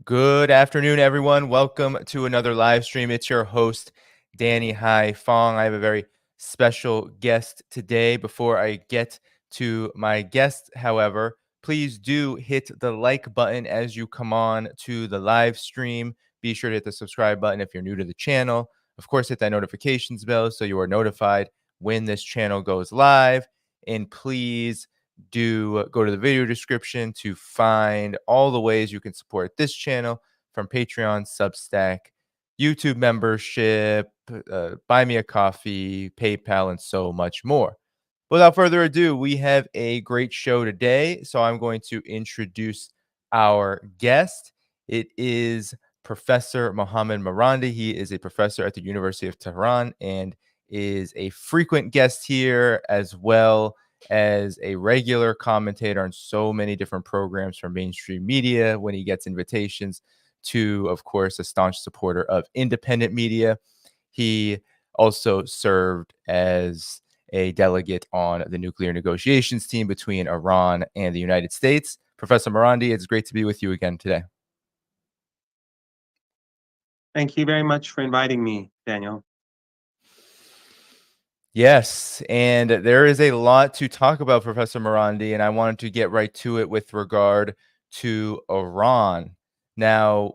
Good afternoon, everyone. Welcome to another live stream. It's your host, Danny Dhaiphong. I have a very special guest today. Before I get to my guest, however, please do hit the like button as you come on to the live stream. Be sure to hit the subscribe button if you're new to the channel. Of course, hit that notifications bell so you are notified when this channel goes live. And please do go to the video description to find all the ways you can support this channel, from Patreon, Substack, YouTube membership, buy me a coffee, PayPal, and so much more. Without further ado, we have a great show today. So I'm going to introduce our guest. It is Professor Mohammad Marandi. He is a professor at the University of Tehran and is a frequent guest here, as well as a regular commentator on so many different programs from mainstream media when he gets invitations, to, of course, a staunch supporter of independent media. He also served as a delegate on the nuclear negotiations team between Iran and the United States. Professor Marandi, it's great to be with you again today. Thank you very much for inviting me, Daniel. Yes, and there is a lot to talk about, Professor Marandi, and I wanted to get right to it with regard to Iran. Now,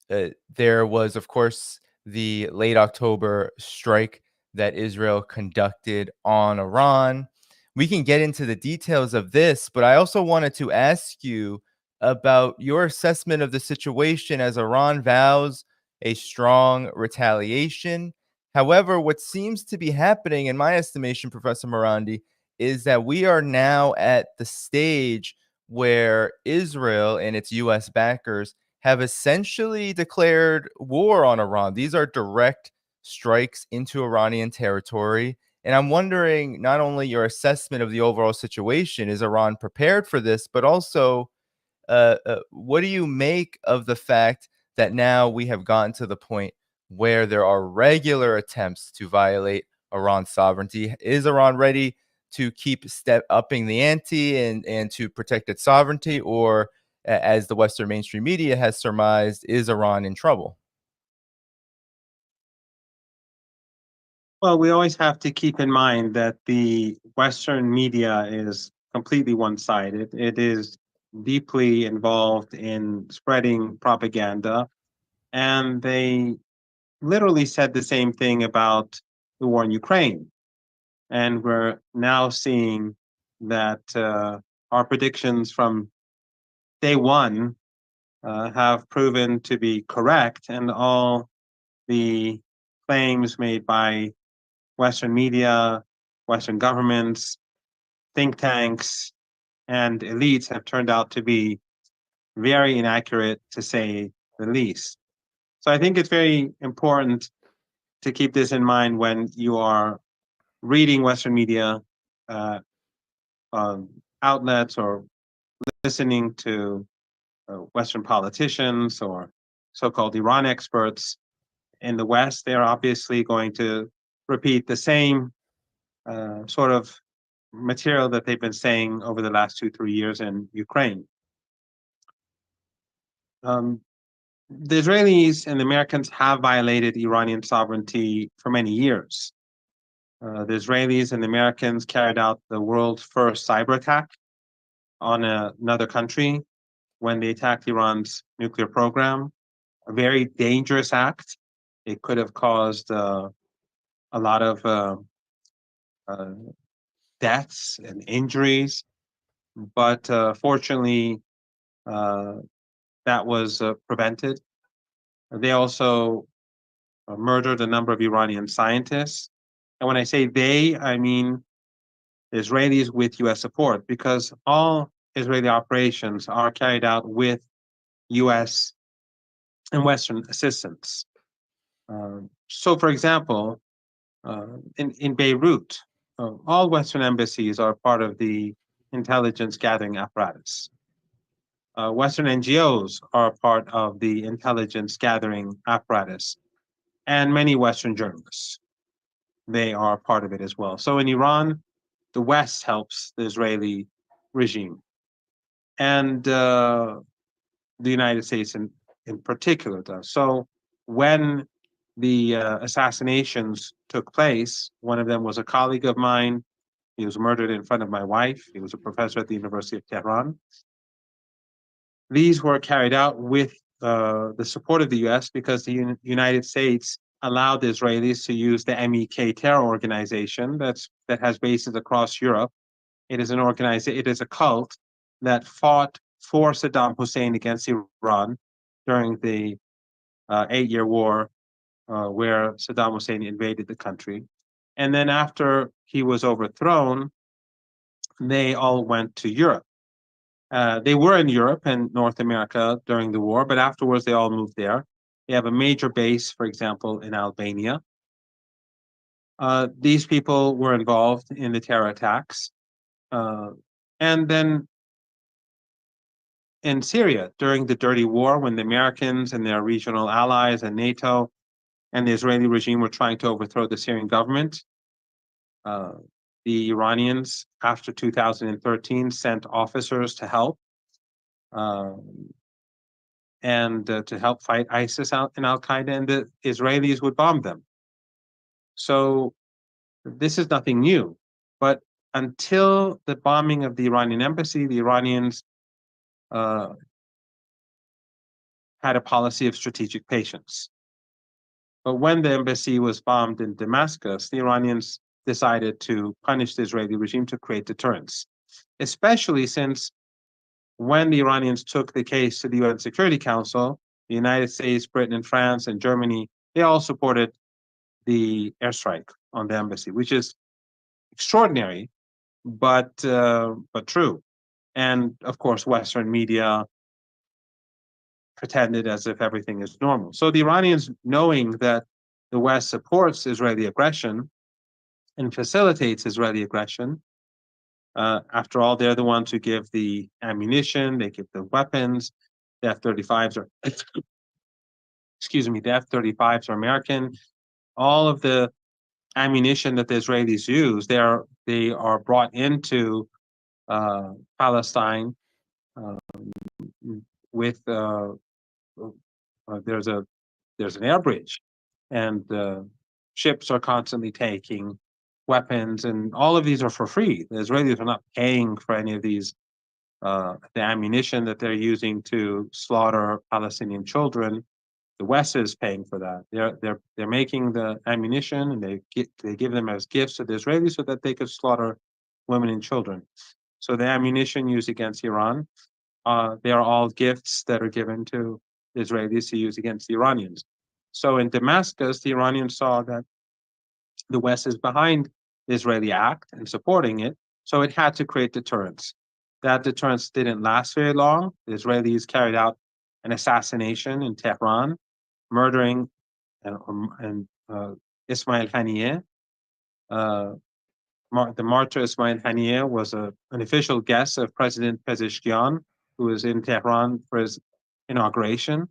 there was, of course, the late October strike that Israel conducted on Iran. We can get into the details of this, but I also wanted to ask you about your assessment of the situation as Iran vows a strong retaliation. However, what seems to be happening, in my estimation, Professor Marandi, is that we are now at the stage where Israel and its U.S. backers have essentially declared war on Iran. These are direct strikes into Iranian territory. And I'm wondering not only your assessment of the overall situation, is Iran prepared for this, but also what do you make of the fact that now we have gotten to the point where there are regular attempts to violate Iran's sovereignty? Is Iran ready to keep upping the ante and to protect its sovereignty? Or, as the Western mainstream media has surmised, is Iran in trouble? Well, we always have to keep in mind that the Western media is completely one-sided. It is deeply involved in spreading propaganda, and they literally said the same thing about the war in Ukraine. And we're now seeing that our predictions from day one have proven to be correct, and all the claims made by Western media, Western governments, think tanks, and elites have turned out to be very inaccurate, to say the least. So I think it's very important to keep this in mind when you are reading Western media outlets or listening to Western politicians or so-called Iran experts in the West. They're obviously going to repeat the same sort of material that they've been saying over the last 2-3 years in Ukraine. The Israelis and the Americans have violated Iranian sovereignty for many years. The Israelis and the Americans carried out the world's first cyber attack on another country when they attacked Iran's nuclear program. A very dangerous act. It could have caused a lot of deaths and injuries, but fortunately, that was prevented. They also murdered a number of Iranian scientists. And when I say they, I mean the Israelis with US support, because all Israeli operations are carried out with US and Western assistance. So, for example, in Beirut, all Western embassies are part of the intelligence gathering apparatus. Western NGOs are part of the intelligence gathering apparatus, and many Western journalists. They are part of it as well. So in Iran, the West helps the Israeli regime, and the United States in particular does. So when the assassinations took place, one of them was a colleague of mine. He was murdered in front of my wife. He was a professor at the University of Tehran. These were carried out with the support of the US because the United States allowed the Israelis to use the MEK terror organization that has bases across Europe. It is it is a cult that fought for Saddam Hussein against Iran during the 8-year war where Saddam Hussein invaded the country. And then after he was overthrown, they all went to Europe. They were in Europe and North America during the war, but afterwards they all moved there. They have a major base, for example, in Albania. These people were involved in the terror attacks. And then in Syria, during the dirty war, when the Americans and their regional allies and NATO and the Israeli regime were trying to overthrow the Syrian government, the Iranians, after 2013, sent officers to help and to help fight ISIS and Al-Qaeda, and the Israelis would bomb them. So this is nothing new. But until the bombing of the Iranian embassy, the Iranians had a policy of strategic patience. But when the embassy was bombed in Damascus, the Iranians decided to punish the Israeli regime to create deterrence, especially since when the Iranians took the case to the UN Security Council, the United States, Britain, and France, and Germany, they all supported the airstrike on the embassy, which is extraordinary, but true. And of course, Western media pretended as if everything is normal. So the Iranians, knowing that the West supports Israeli aggression and facilitates Israeli aggression, after all, they're the ones who give the ammunition, they give the weapons. The F-35s are, excuse me, the F-35s are American. All of the ammunition that the Israelis use, they are brought into Palestine with there's an air bridge, and ships are constantly taking weapons, and all of these are for free. The Israelis are not paying for any of these. The ammunition that they're using to slaughter Palestinian children, the West is paying for that. They're making the ammunition, and they give them as gifts to the Israelis so that they could slaughter women and children. So the ammunition used against Iran, they are all gifts that are given to the Israelis to use against the Iranians. So in Damascus, the Iranians saw that the West is behind the Israeli act and supporting it, so it had to create deterrence. That deterrence didn't last very long. The Israelis carried out an assassination in Tehran, murdering Ismail Haniyeh. The martyr Ismail Haniyeh was an official guest of President Pezeshkian, who was in Tehran for his inauguration,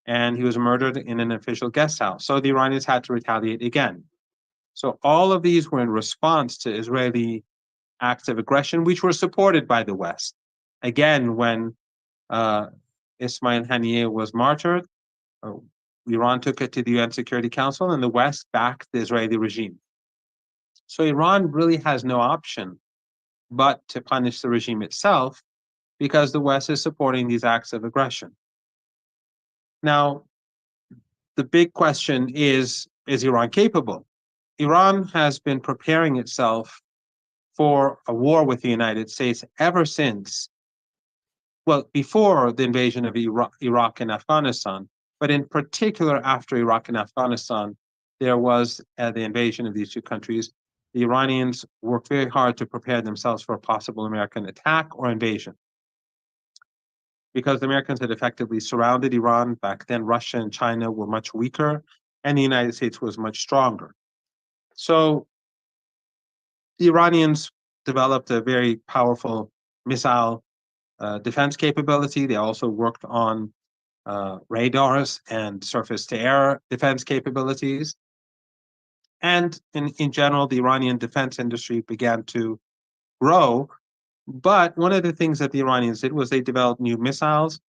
and he was murdered in an official guest house. So the Iranians had to retaliate again. So all of these were in response to Israeli acts of aggression, which were supported by the West. Again, when Ismail Haniyeh was martyred, Iran took it to the UN Security Council, and the West backed the Israeli regime. So Iran really has no option but to punish the regime itself, because the West is supporting these acts of aggression. Now, the big question is Iran capable? Iran has been preparing itself for a war with the United States ever since, well, before the invasion of Iraq and Afghanistan, but in particular after Iraq and Afghanistan, there was the invasion of these two countries. The Iranians worked very hard to prepare themselves for a possible American attack or invasion. Because the Americans had effectively surrounded Iran, back then Russia and China were much weaker, and the United States was much stronger. So the Iranians developed a very powerful missile defense capability. They also worked on radars and surface-to-air defense capabilities. And in general, the Iranian defense industry began to grow. But one of the things that the Iranians did was they developed new missiles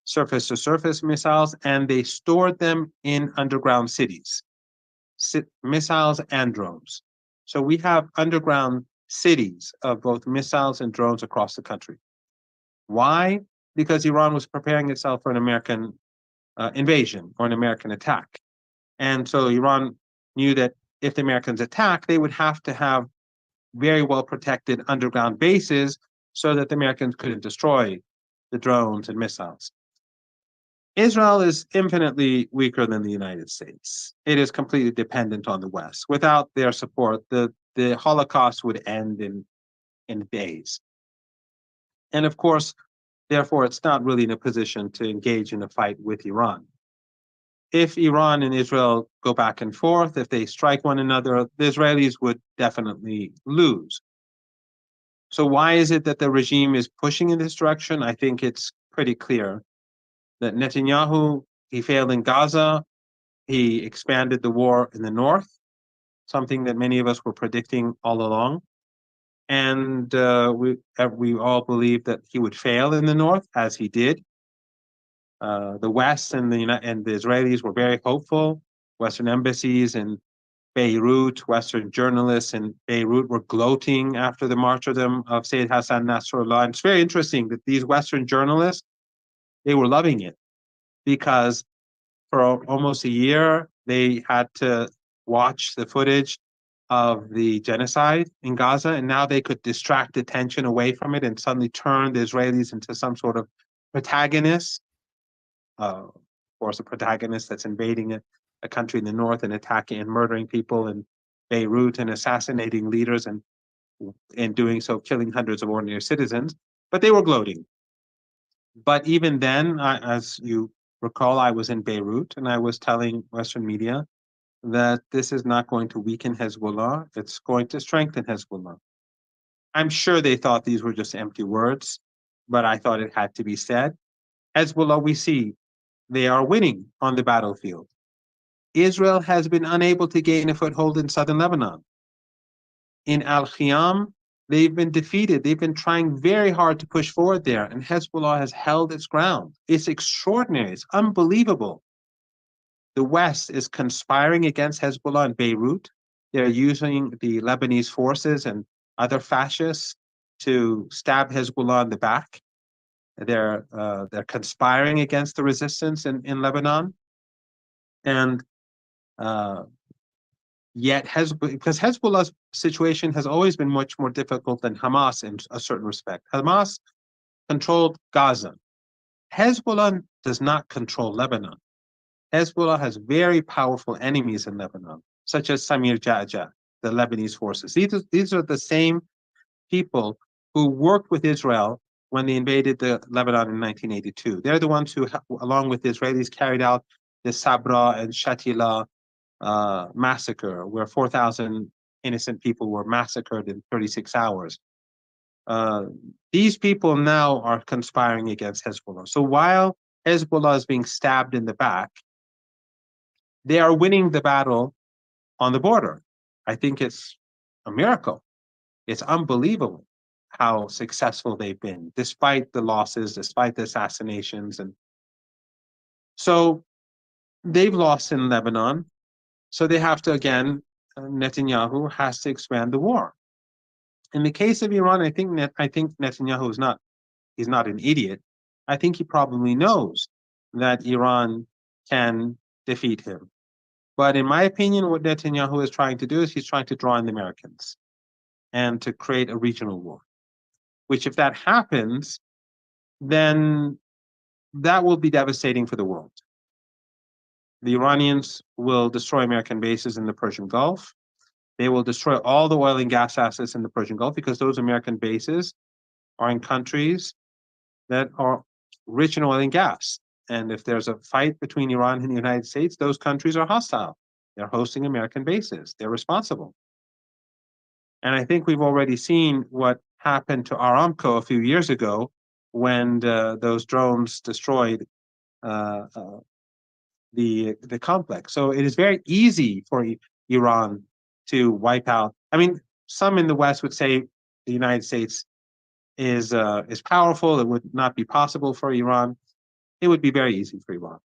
surface-to-surface missiles, and they stored them in underground cities, missiles and drones. So we have underground cities of both missiles and drones across the country. Why? Because Iran was preparing itself for an American invasion or an American attack. And so Iran knew that if the Americans attack, they would have to have very well protected underground bases so that the Americans couldn't destroy the drones and missiles. Israel is infinitely weaker than the United States. It is completely dependent on the West. Without their support, the Holocaust would end in days. And of course, therefore, it's not really in a position to engage in a fight with Iran. If Iran and Israel go back and forth, if they strike one another, the Israelis would definitely lose. So why is it that the regime is pushing in this direction? I think it's pretty clear that Netanyahu, he failed in Gaza, he expanded the war in the north, something that many of us were predicting all along. And we all believed that he would fail in the north, as he did. The West and the Israelis were very hopeful. Western embassies in Beirut, Western journalists in Beirut were gloating after the martyrdom of Sayyid Hassan Nasrallah. And it's very interesting that these Western journalists, they were loving it because for almost a year, they had to watch the footage of the genocide in Gaza, and now they could distract attention away from it and suddenly turn the Israelis into some sort of protagonist. Of course, a protagonist that's invading a country in the north and attacking and murdering people in Beirut and assassinating leaders and in doing so, killing hundreds of ordinary citizens. But they were gloating. But even then, as you recall, I was in Beirut and I was telling Western media that this is not going to weaken Hezbollah, it's going to strengthen Hezbollah. I'm sure they thought these were just empty words, but I thought it had to be said. Hezbollah, we see, they are winning on the battlefield. Israel has been unable to gain a foothold in southern Lebanon. In Al-Khiyam, they've been defeated. They've been trying very hard to push forward there, and Hezbollah has held its ground. It's extraordinary. It's unbelievable. The West is conspiring against Hezbollah in Beirut. They're using the Lebanese forces and other fascists to stab Hezbollah in the back. They're conspiring against the resistance in Lebanon. And yet, because Hezbollah's situation has always been much more difficult than Hamas in a certain respect. Hamas controlled Gaza. Hezbollah does not control Lebanon. Hezbollah has very powerful enemies in Lebanon, such as Samir Ja'ja, the Lebanese forces. These are the same people who worked with Israel when they invaded Lebanon in 1982. They're the ones who, along with the Israelis, carried out the Sabra and Shatila massacre, where 4,000 innocent people were massacred in 36 hours. These people now are conspiring against Hezbollah. So while Hezbollah is being stabbed in the back, they are winning the battle on the border. I think it's a miracle. It's unbelievable how successful they've been, despite the losses, despite the assassinations. And so they've lost in Lebanon. So they have to, again, Netanyahu has to expand the war. In the case of Iran, I think Netanyahu he's not an idiot. I think he probably knows that Iran can defeat him. But in my opinion, what Netanyahu is trying to do is he's trying to draw in the Americans and to create a regional war, which if that happens, then that will be devastating for the world. The Iranians will destroy American bases in the Persian Gulf. They will destroy all the oil and gas assets in the Persian Gulf because those American bases are in countries that are rich in oil and gas. And if there's a fight between Iran and the United States, those countries are hostile. They're hosting American bases. They're responsible. And I think we've already seen what happened to Aramco a few years ago when those drones destroyed the complex. So it is very easy for Iran to wipe out. I mean, some in the West would say the United States is powerful. It would not be possible for Iran. it would be very easy for Iran.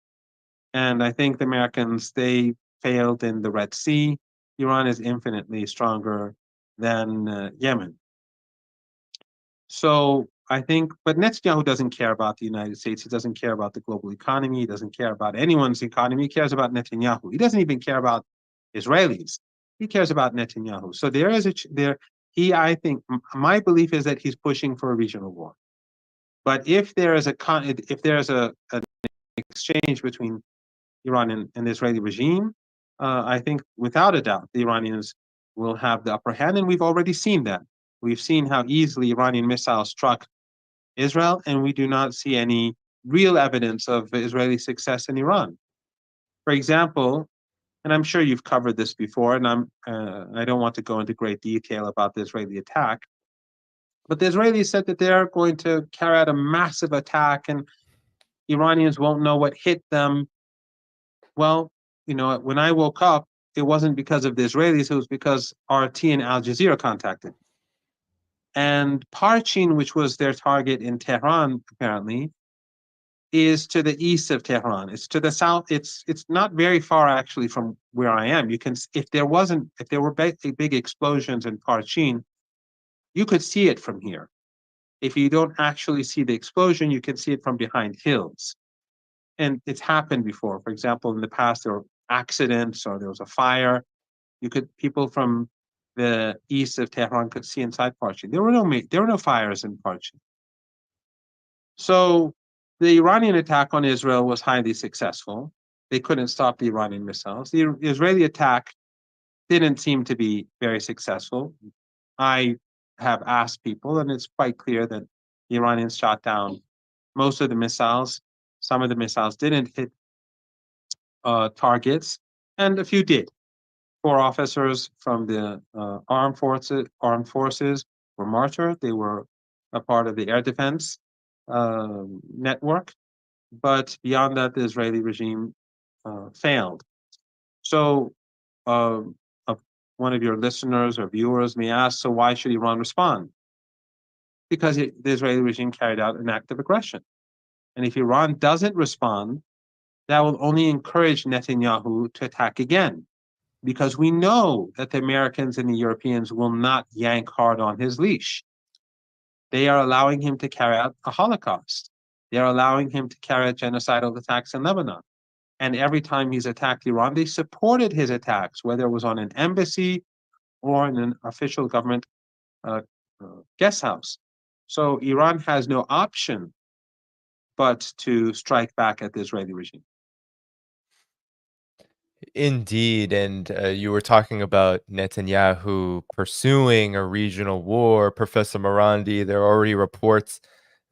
And I think the Americans, they failed in the Red Sea. Iran is infinitely stronger than Yemen. So I think, but Netanyahu doesn't care about the United States. He doesn't care about the global economy. He doesn't care about anyone's economy. He cares about Netanyahu. He doesn't even care about Israelis. He cares about Netanyahu. So there is there. I think, my belief is that he's pushing for a regional war. But if there is an exchange between Iran and the Israeli regime, I think without a doubt the Iranians will have the upper hand, and we've already seen that. We've seen how easily Iranian missiles struck Israel, and we do not see any real evidence of Israeli success in Iran. For example, and I'm sure you've covered this before, and I don't want to go into great detail about the Israeli attack, but the Israelis said that they're going to carry out a massive attack, and Iranians won't know what hit them. Well, when I woke up, it wasn't because of the Israelis, it was because RT and Al Jazeera contacted. And Parchin, which was their target in Tehran, apparently, is to the east of Tehran. It's to the south. It's not very far actually from where I am. You can, if there were big explosions in Parchin, you could see it from here. If you don't actually see the explosion, you can see it from behind hills. And it's happened before. For example, in the past, there were accidents or there was a fire. People from the east of Tehran could see inside Parchin. There were no fires in Parchin. So the Iranian attack on Israel was highly successful. They couldn't stop the Iranian missiles. The Israeli attack didn't seem to be very successful. I have asked people, and it's quite clear that the Iranians shot down most of the missiles. Some of the missiles didn't hit targets, and a few did. 4 officers from the armed forces were martyred. They were a part of the air defense network, but beyond that, the Israeli regime failed. So, one of your listeners or viewers may ask, so why should Iran respond? Because the Israeli regime carried out an act of aggression. And if Iran doesn't respond, that will only encourage Netanyahu to attack again, because we know that the Americans and the Europeans will not yank hard on his leash. They are allowing him to carry out a Holocaust. They are allowing him to carry out genocidal attacks in Lebanon. And every time he's attacked Iran, they supported his attacks, whether it was on an embassy or in an official government guest house. So Iran has no option but to strike back at the Israeli regime. Indeed, and you were talking about Netanyahu pursuing a regional war. Professor Marandi, there are already reports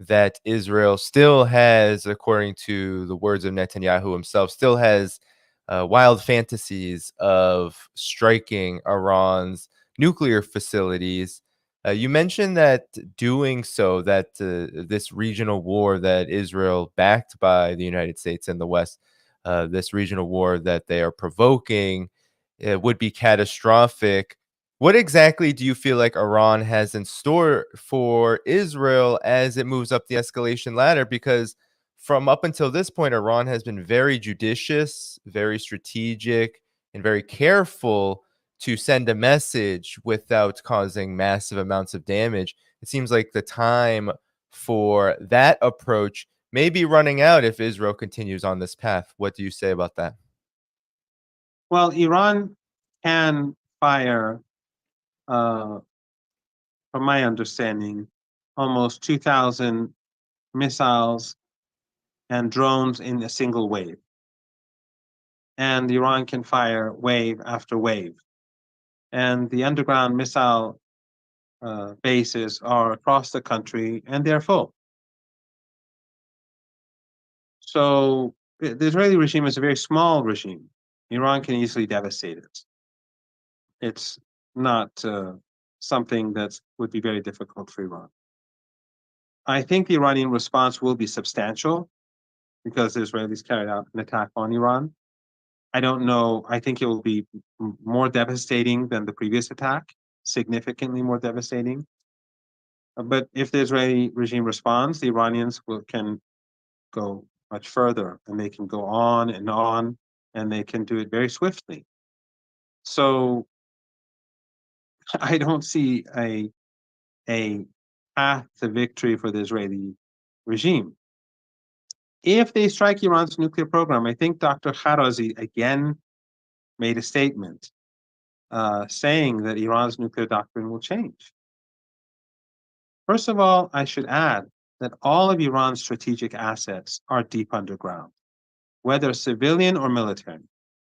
that Israel still has, according to the words of Netanyahu himself, still has wild fantasies of striking Iran's nuclear facilities. You mentioned that doing so, that this regional war that Israel, backed by the United States and the West, this regional war that they are provoking, would be catastrophic. What exactly do you feel like Iran has in store for Israel as it moves up the escalation ladder? Because from up until this point, Iran has been very judicious, very strategic, and very careful to send a message without causing massive amounts of damage. It seems like the time for that approach may be running out if Israel continues on this path. What do you say about that? Well, Iran can fire, from my understanding, almost 2,000 missiles and drones in a single wave. And Iran can fire wave after wave. And the underground missile bases are across the country, and they're full. So the Israeli regime is a very small regime. Iran can easily devastate it. It's not something that would be very difficult for Iran. I think the Iranian response will be substantial because the Israelis carried out an attack on Iran. I don't know. I think it will be more devastating than the previous attack, significantly more devastating. But if the Israeli regime responds, the Iranians can go much further, and they can go on, and they can do it very swiftly. So I don't see a path to victory for the Israeli regime. If they strike Iran's nuclear program, I think Dr. Kharazi again made a statement saying that Iran's nuclear doctrine will change. First of all, I should add that all of Iran's strategic assets are deep underground, whether civilian or military,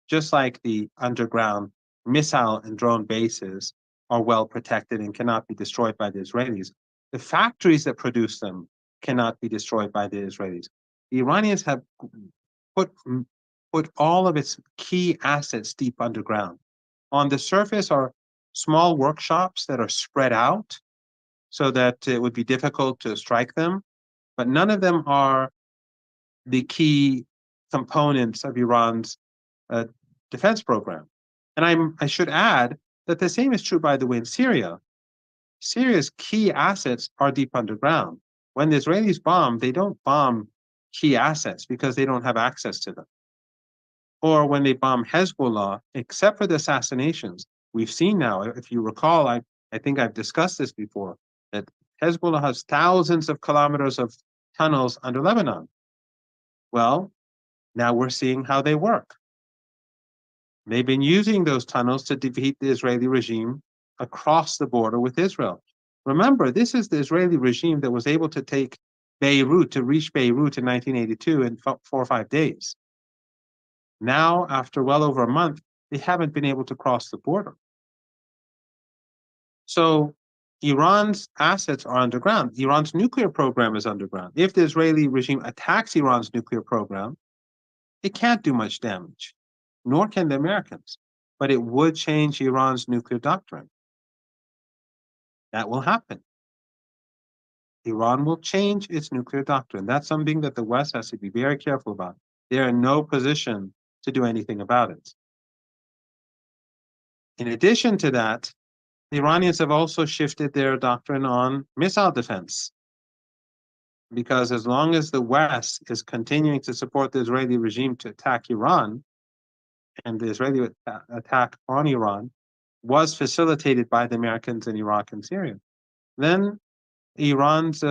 just like the underground missile and drone bases are well protected and cannot be destroyed by the Israelis. The factories that produce them cannot be destroyed by the Israelis. The Iranians have put, put all of its key assets deep underground. On the surface are small workshops that are spread out so that it would be difficult to strike them, but none of them are the key components of Iran's defense program. And I should add that the same is true, by the way, in Syria. Syria's key assets are deep underground. When the Israelis bomb, they don't bomb key assets because they don't have access to them. Or when they bomb Hezbollah, except for the assassinations, we've seen now, if you recall, I think I've discussed this before, that Hezbollah has thousands of kilometers of tunnels under Lebanon. Well, now we're seeing how they work. They've been using those tunnels to defeat the Israeli regime across the border with Israel. Remember, this is the Israeli regime that was able to take Beirut, to reach Beirut in 1982 in 4 or 5 days. Now, after well over a month, they haven't been able to cross the border. So Iran's assets are underground. Iran's nuclear program is underground. If the Israeli regime attacks Iran's nuclear program, it can't do much damage, nor can the Americans, but it would change Iran's nuclear doctrine. That will happen. Iran will change its nuclear doctrine. That's something that the West has to be very careful about. They're in no position to do anything about it. In addition to that, the Iranians have also shifted their doctrine on missile defense. Because as long as the West is continuing to support the Israeli regime to attack Iran, and the Israeli attack on Iran was facilitated by the Americans in Iraq and Syria, then Iran's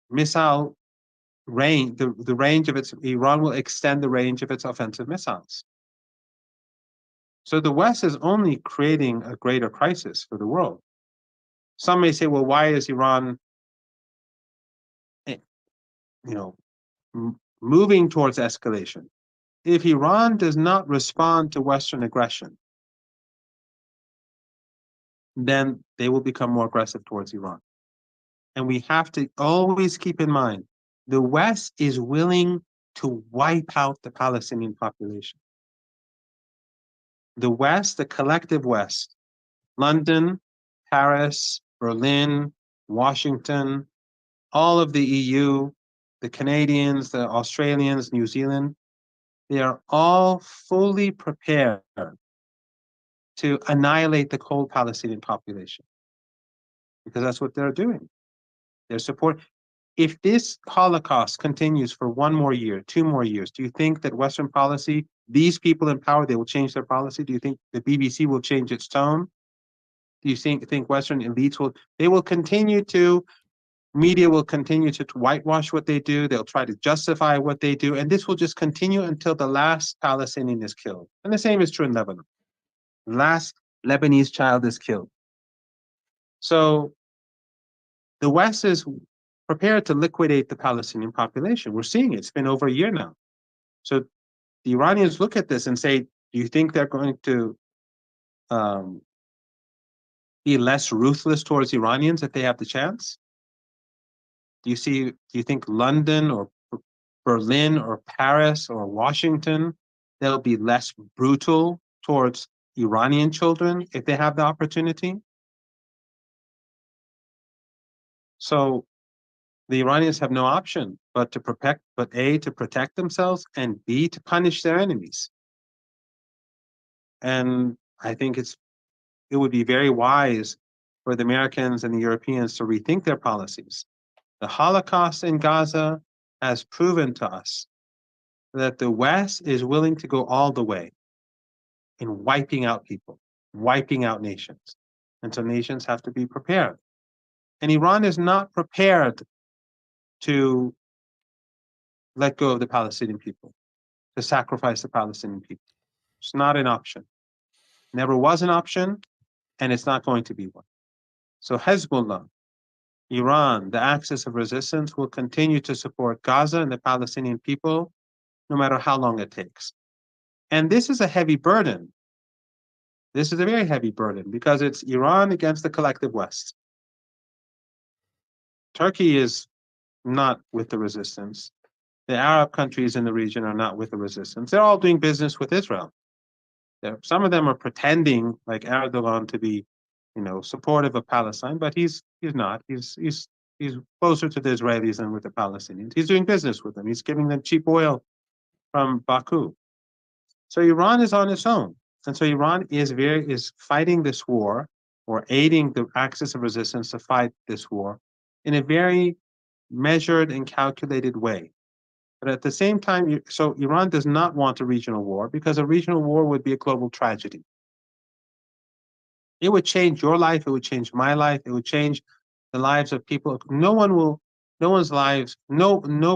missile range, the range of its, Iran will extend the range of its offensive missiles. So the West is only creating a greater crisis for the world. Some may say, well, why is Iran, moving towards escalation? If Iran does not respond to Western aggression, then they will become more aggressive towards Iran. And we have to always keep in mind, the West is willing to wipe out the Palestinian population. The West, the collective West, London, Paris, Berlin, Washington, all of the EU, the Canadians, the Australians, New Zealand, they are all fully prepared to annihilate the whole Palestinian population, because that's what they're doing. They're support. If this Holocaust continues for 1 more year, 2 more years, do you think that Western policy, these people in power, they will change their policy? Do you think the BBC will change its tone? Do you think Western elites will? They will continue to, media will continue to whitewash what they do. They'll try to justify what they do. And this will just continue until the last Palestinian is killed. And the same is true in Lebanon. The last Lebanese child is killed. So the West is prepared to liquidate the Palestinian population. We're seeing it. It's been over a year now. So the Iranians look at this and say, do you think they're going to be less ruthless towards Iranians if they have the chance? Do you think London or Berlin or Paris or Washington, they'll be less brutal towards Iranian children if they have the opportunity? So the Iranians have no option but to A, to protect themselves, and B, to punish their enemies. And I think it would be very wise for the Americans and the Europeans to rethink their policies. The Holocaust in Gaza has proven to us that the West is willing to go all the way in wiping out people, wiping out nations. And so nations have to be prepared. And Iran is not prepared to let go of the Palestinian people, to sacrifice the Palestinian people. It's not an option. Never was an option, and it's not going to be one. So Hezbollah, Iran, the axis of resistance, will continue to support Gaza and the Palestinian people no matter how long it takes. And this is a heavy burden. This is a very heavy burden because it's Iran against the collective West. Turkey is not with the resistance. The Arab countries in the region are not with the resistance. They're all doing business with Israel. Some of them are pretending, like Erdogan, to be, supportive of Palestine, but he's not. He's closer to the Israelis than with the Palestinians. He's doing business with them. He's giving them cheap oil from Baku. So Iran is on its own, and so Iran is fighting this war, or aiding the axis of resistance to fight this war in a very measured and calculated way. But at the same time, so Iran does not want a regional war because a regional war would be a global tragedy. It would change your life. It would change my life. It would change the lives of people. No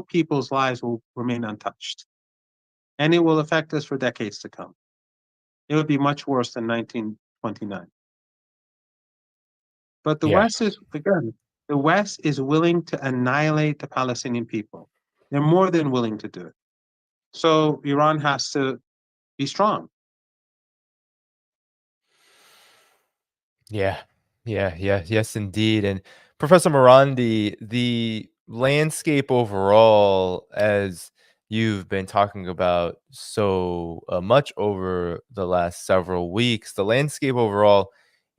people's lives will remain untouched. And it will affect us for decades to come. It would be much worse than 1929. But the Yeah. West is willing to annihilate the Palestinian people. They're more than willing to do it. So Iran has to be strong. Yeah. Yes, indeed. And Professor Marandi, the landscape overall, as you've been talking about so much over the last several weeks, the landscape overall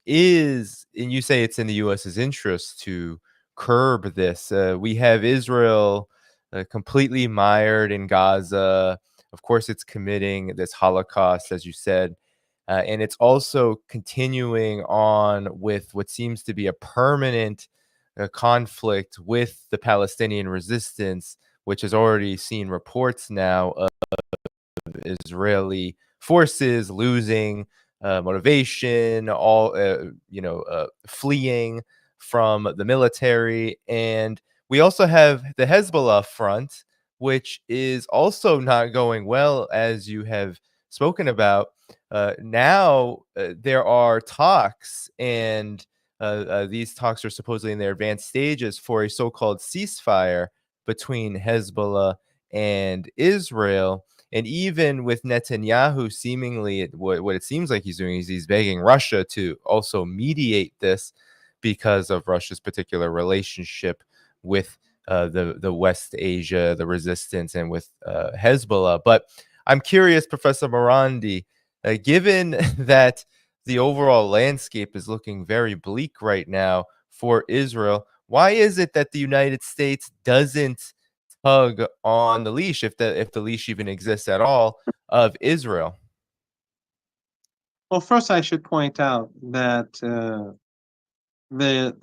is, and you say it's in the US's interest to curb this. We have Israel completely mired in Gaza. Of course, it's committing this Holocaust, as you said. And it's also continuing on with what seems to be a permanent conflict with the Palestinian resistance, which has already seen reports now of Israeli forces losing motivation, fleeing from the military. And we also have the Hezbollah front, which is also not going well, as you have spoken about. Now there are talks, and these talks are supposedly in their advanced stages for a so-called ceasefire between Hezbollah and Israel. And even with Netanyahu, seemingly what it seems like he's doing is he's begging Russia to also mediate this because of Russia's particular relationship with the West Asia, the resistance, and with Hezbollah. But I'm curious, Professor Marandi, given that the overall landscape is looking very bleak right now for Israel, why is it that the United States doesn't tug on the leash, if the leash even exists at all, of Israel? Well, first I should point out that the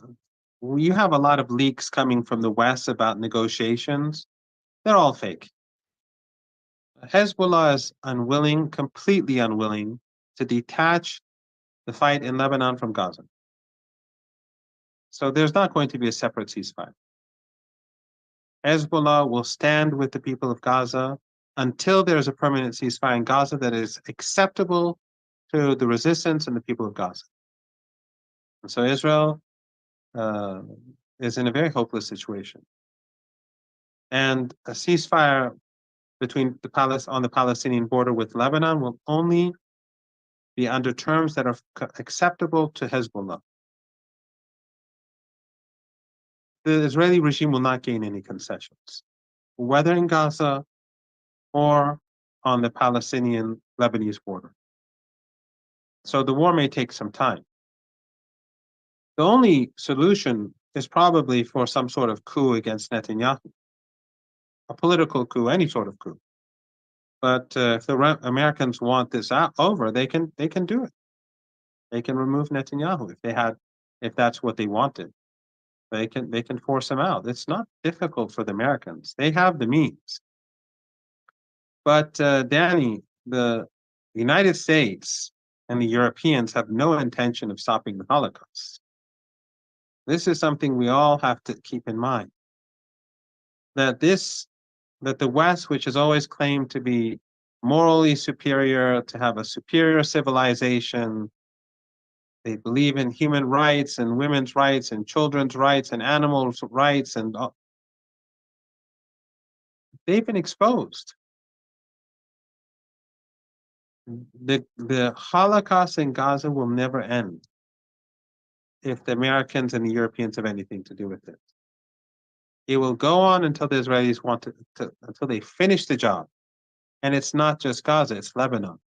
you have a lot of leaks coming from the West about negotiations. They're all fake. Hezbollah is unwilling, completely unwilling, to detach the fight in Lebanon from Gaza. So there's not going to be a separate ceasefire. Hezbollah will stand with the people of Gaza until there's a permanent ceasefire in Gaza that is acceptable to the resistance and the people of Gaza. And so Israel is in a very hopeless situation. And a ceasefire between on the Palestinian border with Lebanon will only be under terms that are acceptable to Hezbollah. The Israeli regime will not gain any concessions, whether in Gaza or on the Palestinian-Lebanese border. So the war may take some time. The only solution is probably for some sort of coup against Netanyahu, a political coup, any sort of coup. But if the Americans want this over, they can do it. They can remove Netanyahu if that's what they wanted. They can force them out. It's not difficult for the Americans. They have the means. But Danny, the United States and the Europeans have no intention of stopping the Holocaust. This is something we all have to keep in mind. That the West, which has always claimed to be morally superior, to have a superior civilization, they believe in human rights and women's rights and children's rights and animals' rights, and they've been exposed. The Holocaust in Gaza will never end if the Americans and the Europeans have anything to do with it. It will go on until the Israelis want until they finish the job. And it's not just Gaza, it's Lebanon.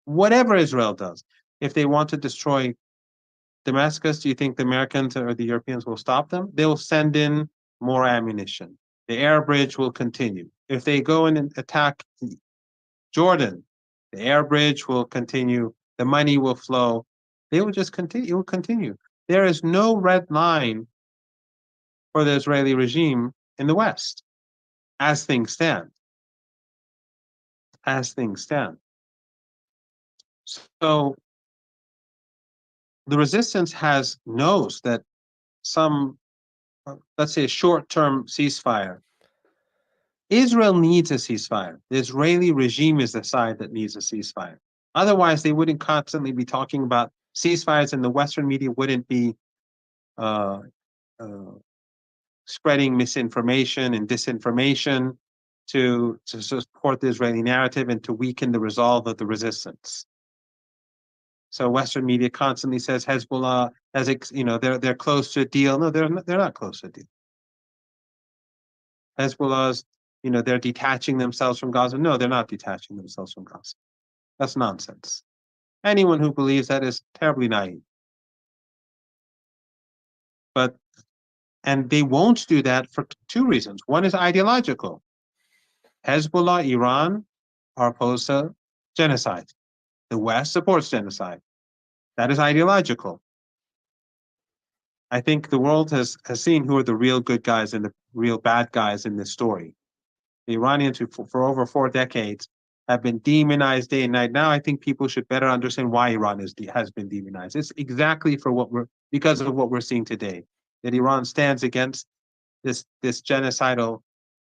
Whatever Israel does, if they want to destroy Damascus, do you think the Americans or the Europeans will stop them? They will send in more ammunition. The air bridge will continue. If they go in and attack Jordan, the air bridge will continue. The money will flow. They will just continue. It will continue. There is no red line for the Israeli regime in the West, as things stand. As things stand. So the resistance knows that some, let's say, a short-term ceasefire. Israel needs a ceasefire. The Israeli regime is the side that needs a ceasefire. Otherwise, they wouldn't constantly be talking about ceasefires, and the Western media wouldn't be uh, spreading misinformation and disinformation to support the Israeli narrative and to weaken the resolve of the resistance. So Western media constantly says Hezbollah has, they're close to a deal. No, they're not close to a deal. Hezbollah's, they're detaching themselves from Gaza. No, they're not detaching themselves from Gaza. That's nonsense. Anyone who believes that is terribly naive. And they won't do that for two reasons. One is ideological. Hezbollah, Iran are opposed to genocide. The West supports genocide. That is ideological. I think the world has seen who are the real good guys and the real bad guys in this story. The Iranians, who for over 4 decades have been demonized day and night. Now I think people should better understand why Iran has been demonized. It's exactly because of what we're seeing today. That Iran stands against this genocidal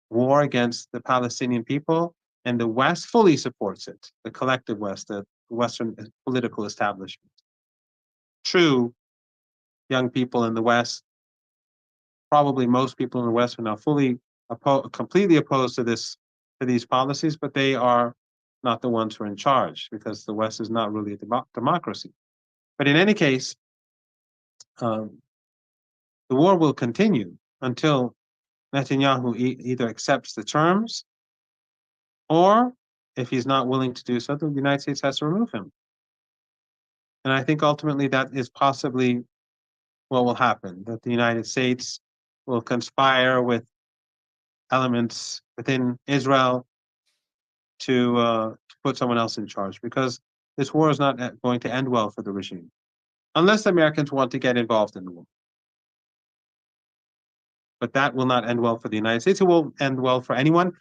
war against the Palestinian people, and the West fully supports it. The collective West, the Western political establishment. True, young people in the West, probably most people in the West are now completely opposed to these policies, but they are not the ones who are in charge because the West is not really a democracy. But in any case, the war will continue until Netanyahu either accepts the terms, or if he's not willing to do so, the United States has to remove him. And I think ultimately that is possibly what will happen, that the United States will conspire with elements within Israel to put someone else in charge, because this war is not going to end well for the regime, unless the Americans want to get involved in the war. But that will not end well for the United States. It won't end well for anyone,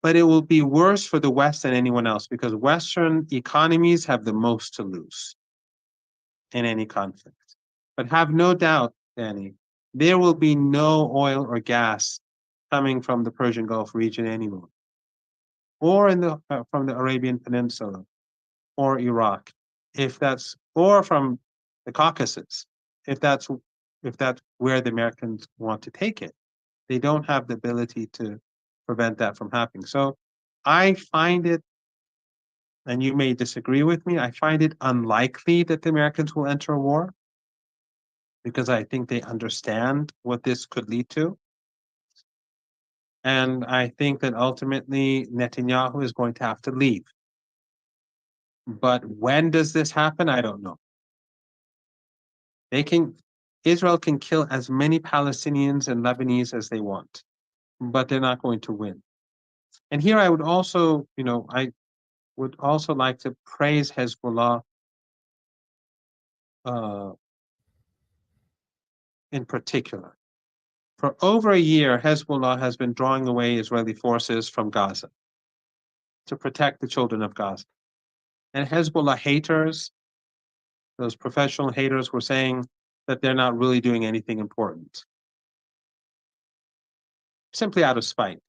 but it will be worse for the West than anyone else, because Western economies have the most to lose in any conflict. But have no doubt, Danny, there will be no oil or gas coming from the Persian Gulf region anymore, or from the Arabian Peninsula, or Iraq, or from the Caucasus, if that's where the Americans want to take it. They don't have the ability to prevent that from happening. So I find it, and you may disagree with me, I find it unlikely that the Americans will enter a war, because I think they understand what this could lead to. And I think that ultimately Netanyahu is going to have to leave. But when does this happen? I don't know. Israel can kill as many Palestinians and Lebanese as they want, but they're not going to win. And here I would also, I would also like to praise Hezbollah in particular. For over a year, Hezbollah has been drawing away Israeli forces from Gaza to protect the children of Gaza. And Hezbollah haters, those professional haters, were saying that they're not really doing anything important, simply out of spite.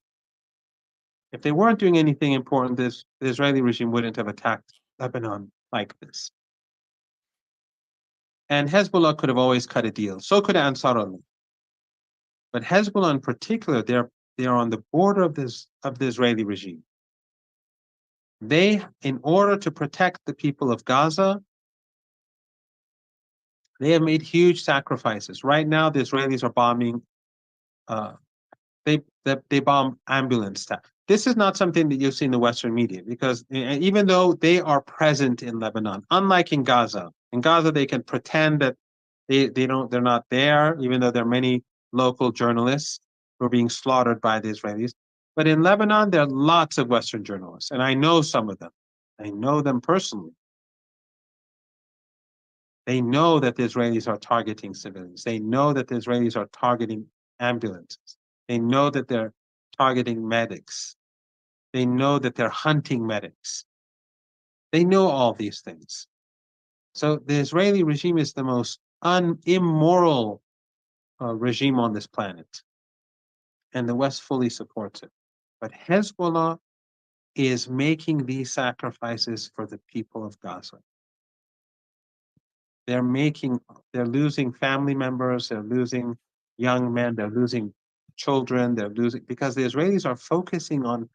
If they weren't doing anything important, the Israeli regime wouldn't have attacked Lebanon like this. And Hezbollah could have always cut a deal. So could Ansarullah. But Hezbollah in particular, they are on the border of the Israeli regime. They, in order to protect the people of Gaza, they have made huge sacrifices. Right now, the Israelis are bombing. They bomb ambulance staff. This is not something that you see in the Western media, because even though they are present in Lebanon, unlike in Gaza they can pretend that they're not there, even though there are many local journalists who are being slaughtered by the Israelis. But in Lebanon, there are lots of Western journalists, and I know some of them. I know them personally. They know that the Israelis are targeting civilians. They know that the Israelis are targeting ambulances. They know that they're targeting medics. They know that they're hunting medics. They know all these things. So the Israeli regime is the most immoral regime on this planet, and the West fully supports it. But Hezbollah is making these sacrifices for the people of Gaza. They're losing family members, they're losing young men, they're losing children, because the Israelis are focusing on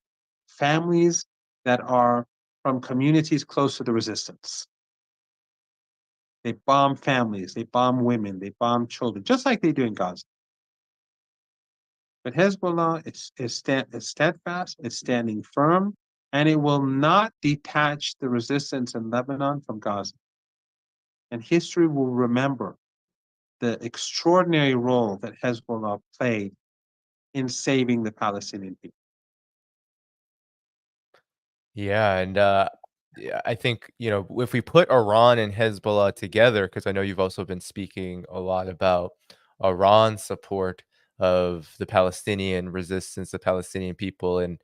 families that are from communities close to the resistance. They bomb families, they bomb women, they bomb children, just like they do in Gaza. But Hezbollah is steadfast, it's standing firm, and it will not detach the resistance in Lebanon from Gaza. And history will remember the extraordinary role that Hezbollah played in saving the Palestinian people. Yeah, and yeah, I think, if we put Iran and Hezbollah together, because I know you've also been speaking a lot about Iran's support of the Palestinian resistance, the Palestinian people, and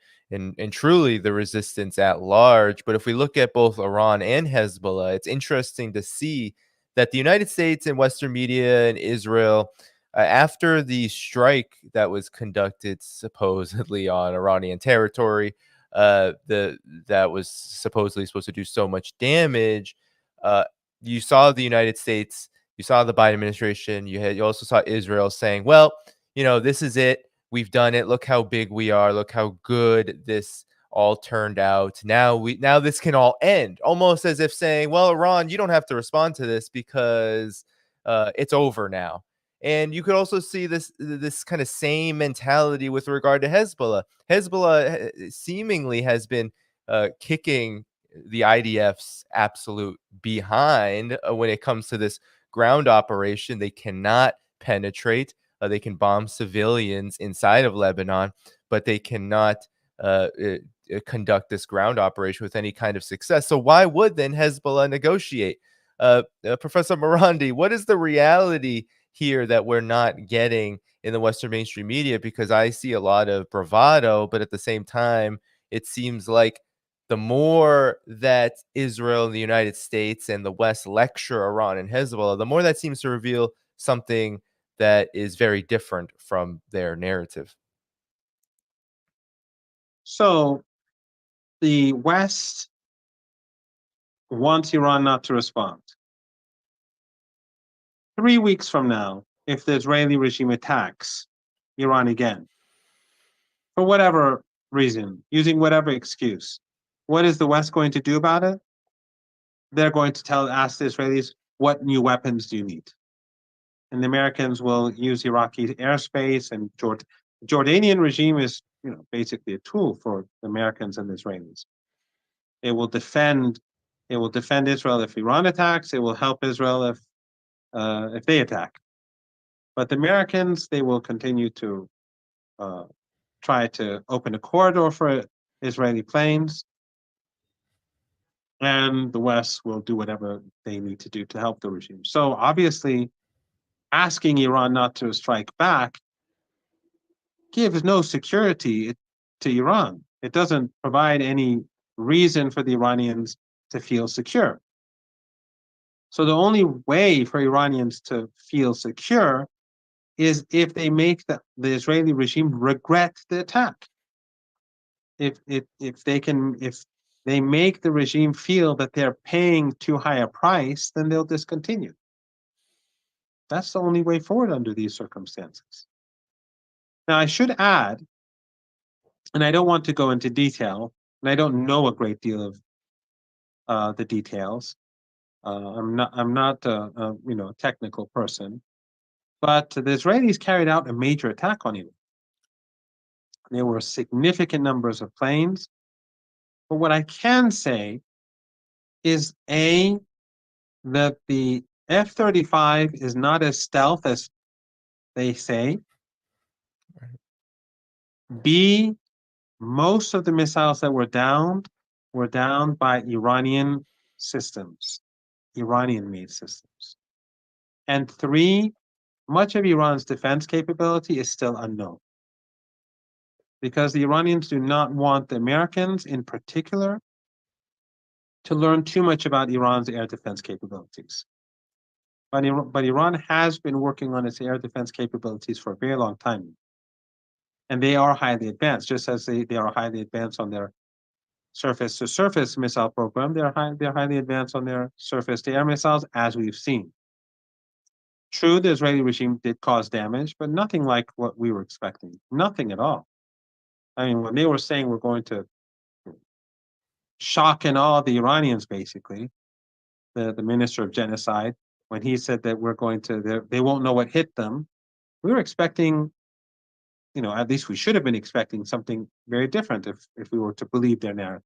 truly the resistance at large. But if we look at both Iran and Hezbollah, it's interesting to see that the United States and Western media and Israel, after the strike that was conducted supposedly on Iranian territory, that was supposedly supposed to do so much damage. Uh, you saw the United States, you saw the Biden administration, you also saw Israel saying, "Well, this is it. We've done it. Look how big we are. Look how good this all turned out. Now this can all end." Almost as if saying, "Well, Iran, you don't have to respond to this because it's over now." And you could also see this kind of same mentality with regard to Hezbollah. Hezbollah seemingly has been kicking the IDF's absolute behind when it comes to this ground operation. They cannot penetrate. They can bomb civilians inside of Lebanon, but they cannot conduct this ground operation with any kind of success. So why would then Hezbollah negotiate? Professor Marandi, what is the reality here that we're not getting in the Western mainstream media? Because I see a lot of bravado, but at the same time, it seems like the more that Israel and the United States and the West lecture Iran and Hezbollah, the more that seems to reveal something that is very different from their narrative. So the West wants Iran not to respond. 3 weeks from now, if the Israeli regime attacks Iran again, for whatever reason, using whatever excuse, what is the West going to do about it? They're going to ask the Israelis, what new weapons do you need? And the Americans will use Iraqi airspace, and Jordanian regime is, basically a tool for the Americans and the Israelis. It will defend Israel if Iran attacks. It will help Israel if they attack. But the Americans, they will continue to try to open a corridor for Israeli planes, and the West will do whatever they need to do to help the regime. So obviously, asking Iran not to strike back gives no security to Iran. It doesn't provide any reason for the Iranians to feel secure. So the only way for Iranians to feel secure is if they make the Israeli regime regret the attack. If they make the regime feel that they're paying too high a price, then they'll discontinue. That's the only way forward under these circumstances. Now, I should add, and I don't want to go into detail, and I don't know a great deal of the details. I'm not a technical person, but the Israelis carried out a major attack on Iran. There were significant numbers of planes, but what I can say is that the F-35 is not as stealth as they say. B, most of the missiles that were downed by Iranian systems, Iranian-made systems. And 3, much of Iran's defense capability is still unknown, because the Iranians do not want the Americans in particular to learn too much about Iran's air defense capabilities. But Iran has been working on its air defense capabilities for a very long time. And they are highly advanced, just as they are highly advanced on their surface-to-surface missile program. They're highly advanced on their surface-to-air missiles, as we've seen. True, the Israeli regime did cause damage, but nothing like what we were expecting. Nothing at all. I mean, when they were saying we're going to shock and awe the Iranians, basically, the minister of genocide, when he said that we're going to, they won't know what hit them, we were expecting, at least we should have been expecting something very different if we were to believe their narrative.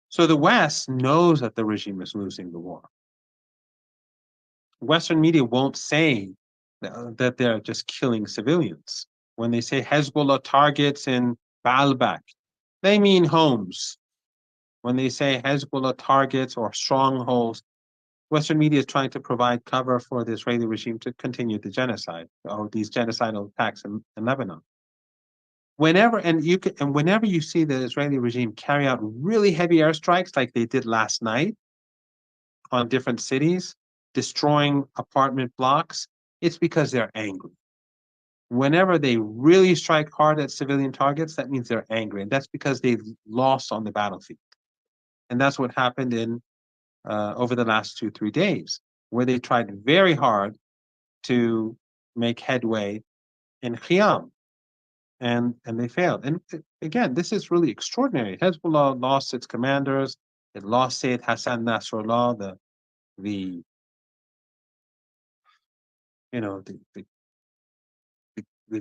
So the West knows that the regime is losing the war. Western media won't say that they're just killing civilians. When they say Hezbollah targets in Baalbek, they mean homes. When they say Hezbollah targets or strongholds, Western media is trying to provide cover for the Israeli regime to continue the genocide or these genocidal attacks in Lebanon. Whenever you see the Israeli regime carry out really heavy airstrikes like they did last night on different cities, destroying apartment blocks, it's because they're angry. Whenever they really strike hard at civilian targets, that means they're angry, and that's because they've lost on the battlefield. And that's what happened over the last 2-3 days, where they tried very hard to make headway in Khiyam, and they failed. And again, this is really extraordinary. Hezbollah lost its commanders. It lost Sayyid Hassan Nasrallah, the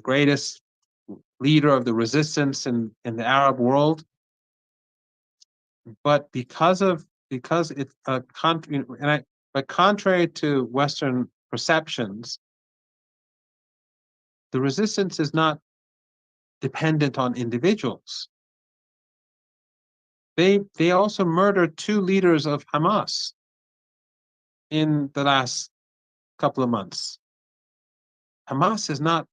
greatest leader of the resistance in the Arab world. But contrary to Western perceptions, the resistance is not dependent on individuals. They also murdered 2 leaders of Hamas in the last couple of months. Hamas is not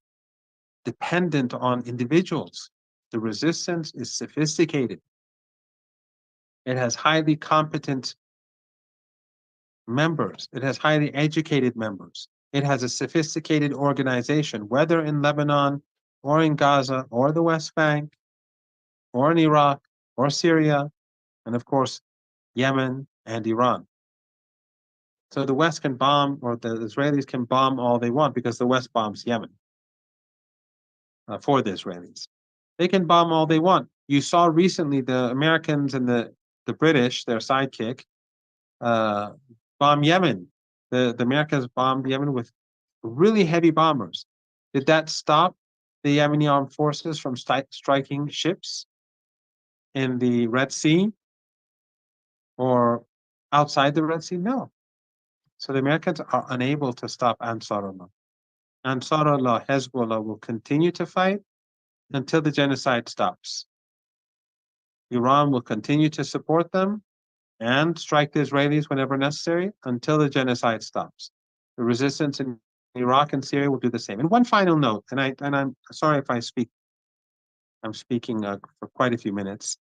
dependent on individuals. The resistance is sophisticated. It has highly competent members. It has highly educated members. It has a sophisticated organization, whether in Lebanon or in Gaza or the West Bank or in Iraq or Syria, and of course, Yemen and Iran. So the West can bomb, or the Israelis can bomb all they want, because the West bombs Yemen for the Israelis. They can bomb all they want. You saw recently the Americans and the British, their sidekick, bomb Yemen. The Americans bombed Yemen with really heavy bombers. Did that stop the Yemeni armed forces from striking ships in the Red Sea or outside the Red Sea? No. So the Americans are unable to stop Ansarullah. Ansarullah, Hezbollah will continue to fight until the genocide stops. Iran will continue to support them and strike the Israelis whenever necessary until the genocide stops. The resistance in Iraq and Syria will do the same. And one final note, and I'm sorry if I'm speaking for quite a few minutes.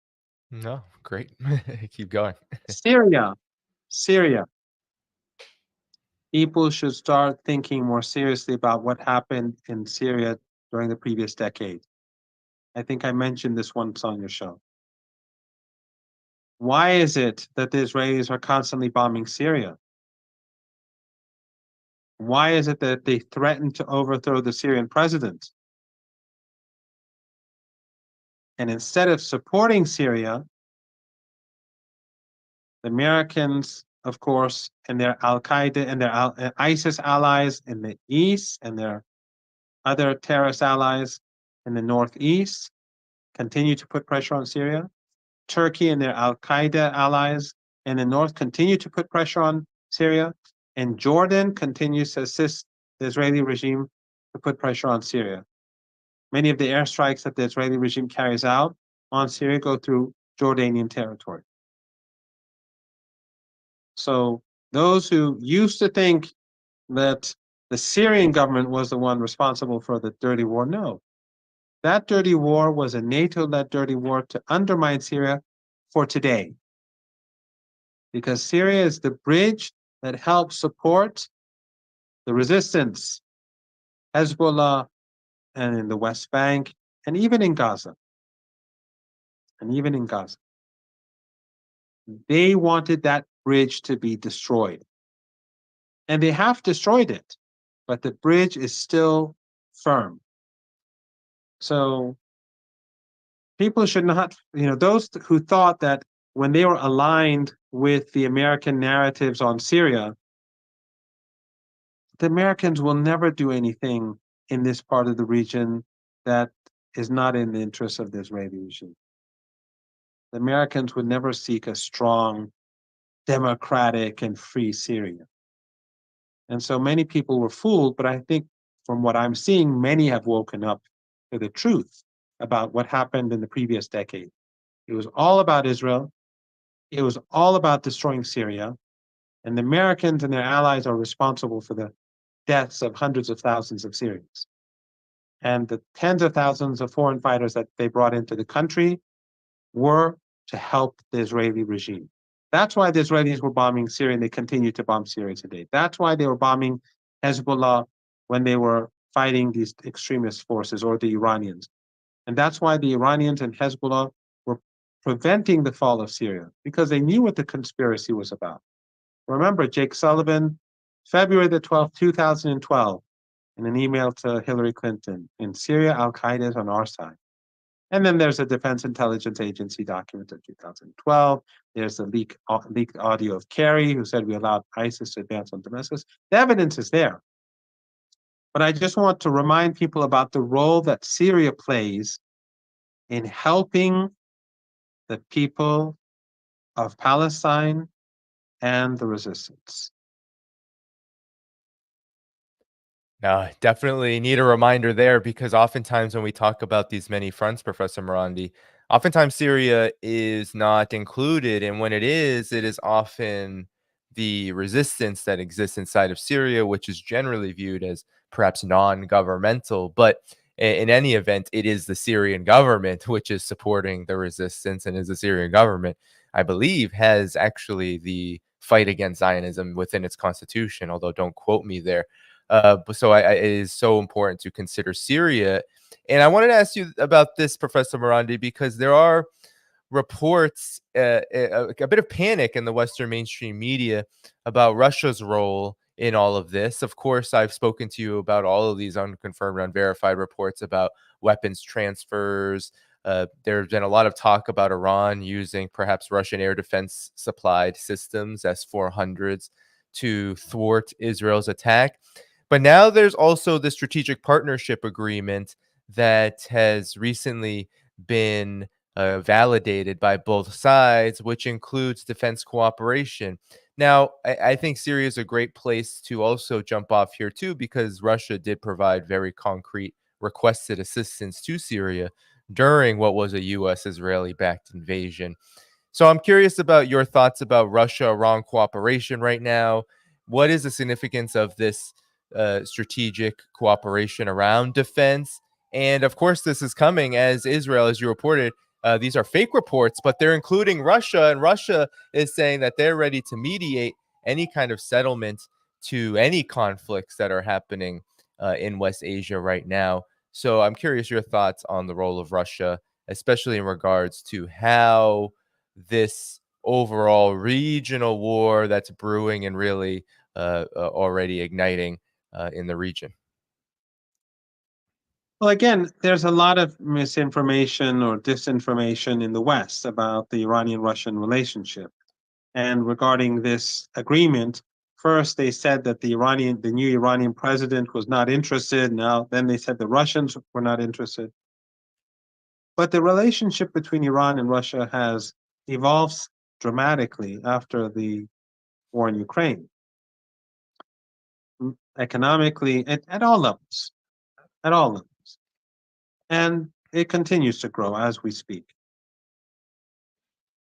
No, great. Keep going. Syria. People should start thinking more seriously about what happened in Syria during the previous decade. I think I mentioned this once on your show. Why is it that the Israelis are constantly bombing Syria? Why is it that they threaten to overthrow the Syrian president? And instead of supporting Syria, the Americans, of course, and their Al Qaeda and their ISIS allies in the east and their other terrorist allies in the northeast continue to put pressure on Syria. Turkey and their Al Qaeda allies in the north continue to put pressure on Syria. And Jordan continues to assist the Israeli regime to put pressure on Syria. Many of the airstrikes that the Israeli regime carries out on Syria go through Jordanian territory. So those who used to think that the Syrian government was the one responsible for the dirty war, no. That dirty war was a NATO-led dirty war to undermine Syria for today. Because Syria is the bridge that helps support the resistance, Hezbollah, and in the West Bank, and even in Gaza. They wanted that bridge to be destroyed. And they have destroyed it, but the bridge is still firm. So people should not, those who thought that when they were aligned with the American narratives on Syria, the Americans will never do anything in this part of the region that is not in the interest of the Israeli regime. The Americans would never seek a strong, democratic, and free Syria. And so many people were fooled, but I think from what I'm seeing, many have woken up to the truth about what happened in the previous decade. It was all about Israel. It was all about destroying Syria. And the Americans and their allies are responsible for the deaths of hundreds of thousands of Syrians. And the tens of thousands of foreign fighters that they brought into the country were to help the Israeli regime. That's why the Israelis were bombing Syria and they continue to bomb Syria today. That's why they were bombing Hezbollah when they were fighting these extremist forces, or the Iranians. And that's why the Iranians and Hezbollah were preventing the fall of Syria, because they knew what the conspiracy was about. Remember, Jake Sullivan, February the 12th, 2012, in an email to Hillary Clinton, in Syria, Al-Qaeda is on our side. And then there's a Defense Intelligence Agency document of 2012. There's the leaked audio of Kerry, who said we allowed ISIS to advance on Damascus. The evidence is there. But I just want to remind people about the role that Syria plays in helping the people of Palestine and the resistance. No, definitely need a reminder there, because oftentimes when we talk about these many fronts, Professor Marandi, oftentimes Syria is not included. And when it is often the resistance that exists inside of Syria, which is generally viewed as perhaps non-governmental. But in any event, it is the Syrian government which is supporting the resistance, and is the Syrian government, I believe, has actually the fight against Zionism within its constitution, although don't quote me there. So it is so important to consider Syria. And I wanted to ask you about this, Professor Marandi, because there are reports, a bit of panic in the Western mainstream media about Russia's role in all of this. Of course, I've spoken to you about all of these unconfirmed, unverified reports about weapons transfers. There's been a lot of talk about Iran using perhaps Russian air defense supplied systems, S-400s, to thwart Israel's attack. But now there's also the strategic partnership agreement that has recently been validated by both sides, which includes defense cooperation. Now, I think Syria is a great place to also jump off here too, because Russia did provide very concrete requested assistance to Syria during what was a U.S.-Israeli-backed invasion. So I'm curious about your thoughts about Russia-Iran cooperation right now. what is the significance of this strategic cooperation around defense? And of course, this is coming as Israel, as you reported, these are fake reports, but they're including Russia, and Russia is saying that they're ready to mediate any kind of settlement to any conflicts that are happening in West Asia right now. So I'm curious your thoughts on the role of Russia, especially in regards to how this overall regional war that's brewing and really already igniting in the region. Well, again, there's a lot of misinformation or disinformation in the West about the Iranian-Russian relationship. And regarding this agreement, first they said that the new Iranian president was not interested. Now, then they said the Russians were not interested. But the relationship between Iran and Russia has evolved dramatically after the war in Ukraine, economically, at all levels, at all levels. And it continues to grow as we speak.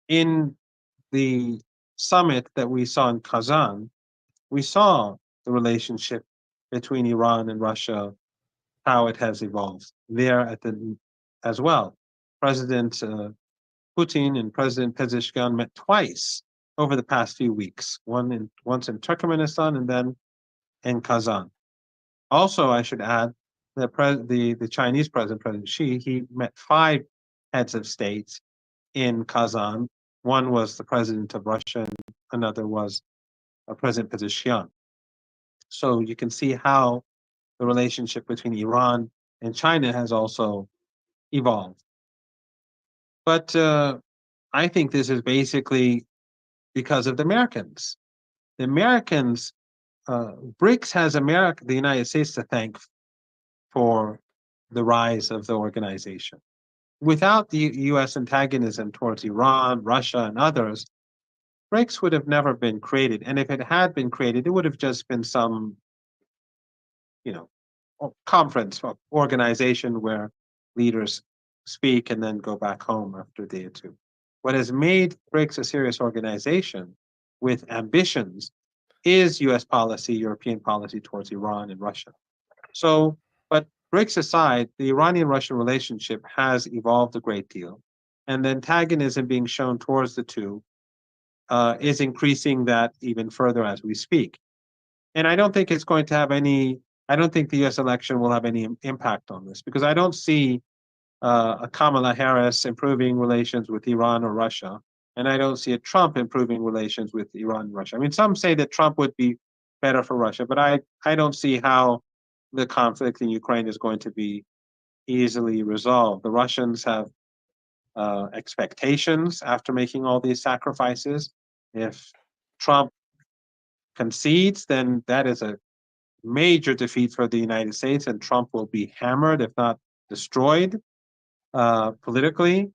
In the summit that we saw in Kazan, we saw the relationship between Iran and Russia, how it has evolved there as well. President Putin and President Pezeshkian met twice over the past few weeks, once in Turkmenistan and then in Kazan. Also, I should add, the Chinese president, President Xi, he met 5 heads of states in Kazan. One was the president of Russia, and another was President Pezeshkian. So you can see how the relationship between Iran and China has also evolved. But I think this is basically because of the Americans. The Americans, BRICS has the United States to thank for the rise of the organization. Without the US antagonism towards Iran, Russia, and others, BRICS would have never been created. And if it had been created, it would have just been some, conference or organization where leaders speak and then go back home after a day or two. What has made BRICS a serious organization with ambitions is US policy, European policy towards Iran and Russia. So, but BRICS aside, the Iranian-Russian relationship has evolved a great deal, and the antagonism being shown towards the two is increasing that even further as we speak. And I don't think it's going to have I don't think the US election will have any impact on this, because I don't see a Kamala Harris improving relations with Iran or Russia, and I don't see a Trump improving relations with Iran and Russia. I mean, some say that Trump would be better for Russia, but I don't see how the conflict in Ukraine is going to be easily resolved. The Russians have expectations after making all these sacrifices. If Trump concedes, then that is a major defeat for the United States, and Trump will be hammered, if not destroyed, politically.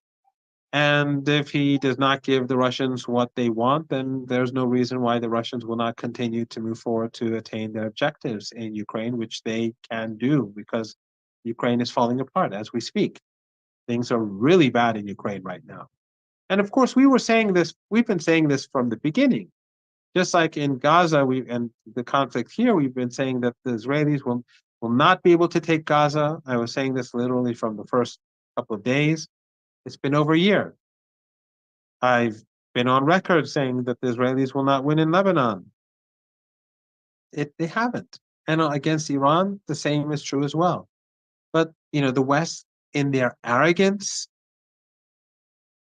And if he does not give the Russians what they want, then there's no reason why the Russians will not continue to move forward to attain their objectives in Ukraine, which they can do, because Ukraine is falling apart as we speak. Things are really bad in Ukraine right now. And of course, we've been saying this from the beginning. Just like in Gaza, and the conflict here, we've been saying that the Israelis will not be able to take Gaza. I was saying this literally from the first couple of days. It's been over a year. I've been on record saying that the Israelis will not win in Lebanon. They haven't. And against Iran, the same is true as well. But, the West, in their arrogance,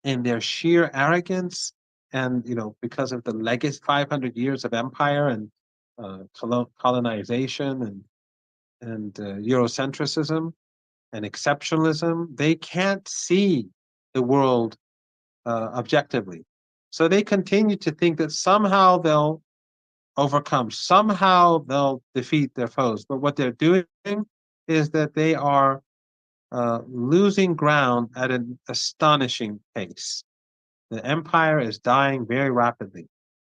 in their sheer arrogance, and, because of the legacy, 500 years of empire and colonization and Eurocentrism and exceptionalism, they can't see the world objectively. So they continue to think that somehow they'll overcome, somehow they'll defeat their foes. But what they're doing is that they are losing ground at an astonishing pace. The empire is dying very rapidly.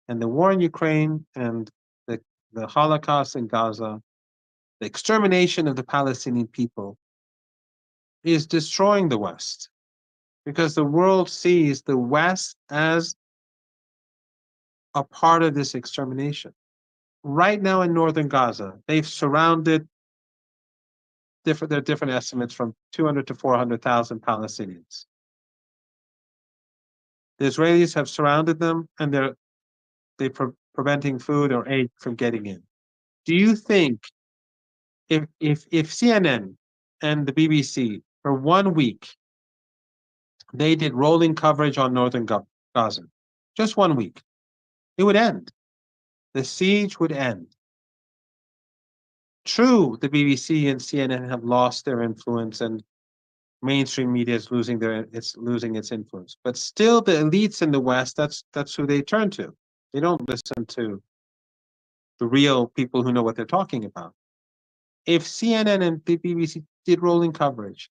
And the war in Ukraine and the Holocaust in Gaza, the extermination of the Palestinian people, is destroying the West, because the world sees the West as a part of this extermination. right now in northern Gaza, they've surrounded there are different estimates from 200 to 400,000 Palestinians. The Israelis have surrounded them, and they're preventing food or aid from getting in. Do you think if CNN and the BBC for 1 week they did rolling coverage on northern Gaza, just 1 week, it would end. The siege would end. True, the BBC and CNN have lost their influence, and mainstream media is losing its influence. But still, the elites in the West, that's who they turn to. They don't listen to the real people who know what they're talking about. If CNN and the BBC did rolling coverage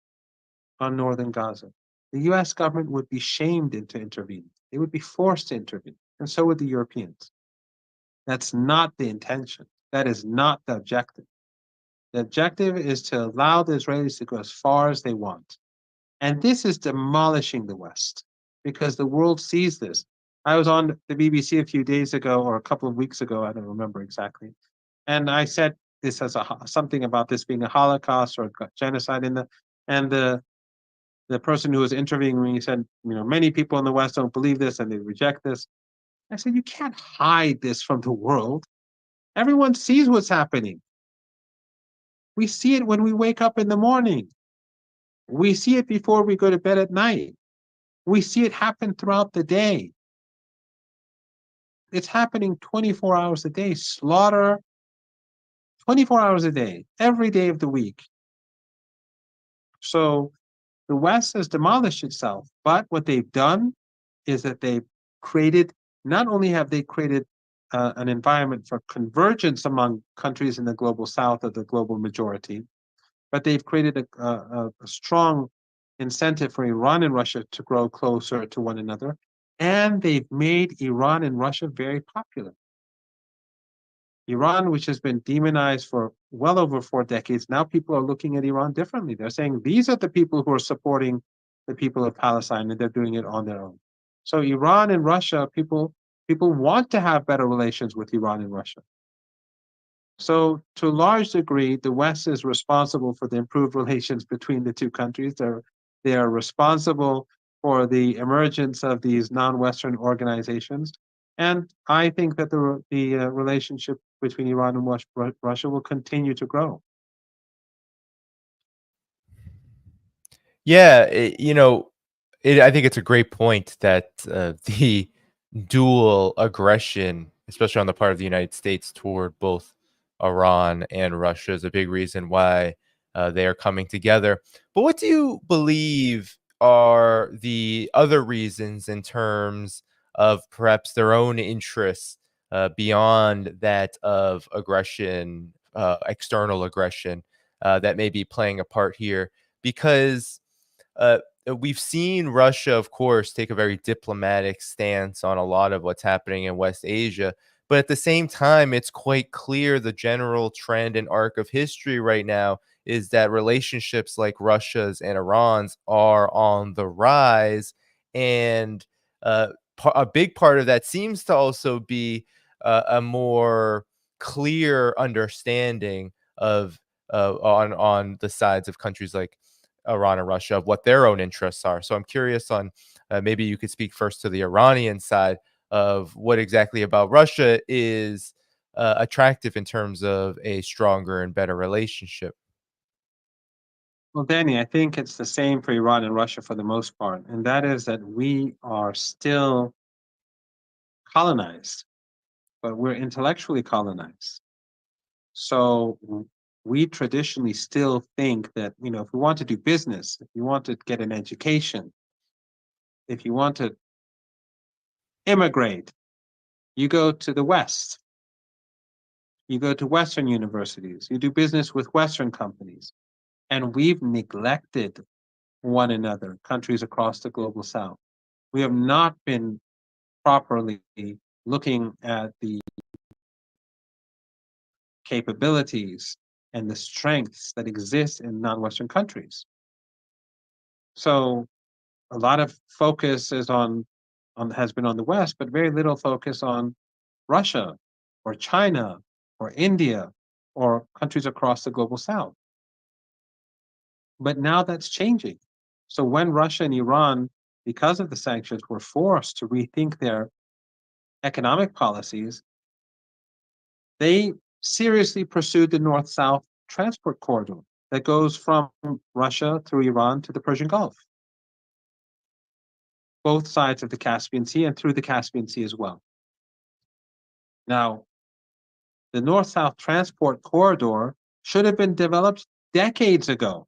on northern Gaza, the US government would be shamed into intervening. They would be forced to intervene, and so would the Europeans. That's not the intention. That is not the objective. The objective is to allow the Israelis to go as far as they want. And this is demolishing the West because the world sees this. I was on the BBC a few days ago or a couple of weeks ago, I don't remember exactly. And I said this as something about this being a Holocaust or a genocide and the person who was interviewing me said, many people in the West don't believe this and they reject this. I said, you can't hide this from the world. Everyone sees what's happening. We see it when we wake up in the morning. We see it before we go to bed at night. We see it happen throughout the day. It's happening 24 hours a day. Slaughter 24 hours a day, every day of the week. So the West has demolished itself, but what they've done is that not only have they created an environment for convergence among countries in the global South or the global majority, but they've created a strong incentive for Iran and Russia to grow closer to one another, and they've made Iran and Russia very popular. Iran, which has been demonized for well over 4 decades, now people are looking at Iran differently. They're saying these are the people who are supporting the people of Palestine, and they're doing it on their own. So Iran and Russia, people want to have better relations with Iran and Russia. So to a large degree, the West is responsible for the improved relations between the two countries. They are responsible for the emergence of these non-Western organizations. And I think that the relationship between Iran and Russia will continue to grow. Yeah, I think it's a great point that the dual aggression, especially on the part of the United States toward both Iran and Russia, is a big reason why they are coming together. But what do you believe are the other reasons in terms of perhaps their own interests beyond that of aggression, external aggression, that may be playing a part here? Because uh, we've seen Russia, of course, take a very diplomatic stance on a lot of what's happening in West Asia. But at the same time, it's quite clear the general trend and arc of history right now is that relationships like Russia's and Iran's are on the rise. And a big part of that seems to also be a more clear understanding of on the sides of countries like Iran and Russia of what their own interests are. So I'm curious on maybe you could speak first to the Iranian side of what exactly about Russia is attractive in terms of a stronger and better relationship. Well, Danny, I think it's the same for Iran and Russia for the most part, and that is that we are still colonized, but we're intellectually colonized. So we traditionally still think that, if we want to do business, if you want to get an education, if you want to immigrate, you go to the West. You go to Western universities. You do business with Western companies. And we've neglected one another, countries across the global South. We have not been properly looking at the capabilities and the strengths that exist in non-Western countries. So a lot of focus is has been on the West, but very little focus on Russia or China or India or countries across the global south. But now that's changing. So when Russia and Iran, because of the sanctions, were forced to rethink their economic policies, they seriously pursued the north-south transport corridor that goes from Russia through Iran to the Persian Gulf, both sides of the Caspian Sea and through the Caspian Sea as well. Now, the north-south transport corridor should have been developed decades ago.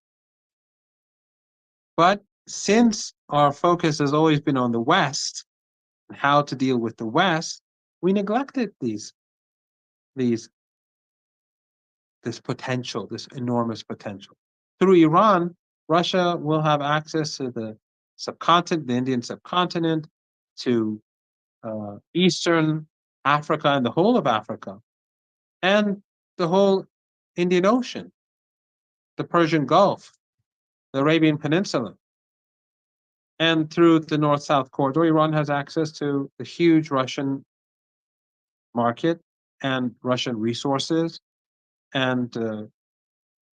But since our focus has always been on the West and how to deal with the West, we neglected this potential, this enormous potential. Through Iran, Russia will have access to the subcontinent, the Indian subcontinent, to Eastern Africa and the whole of Africa, and the whole Indian Ocean, the Persian Gulf, the Arabian Peninsula. And through the north-south corridor, Iran has access to the huge Russian market and Russian resources and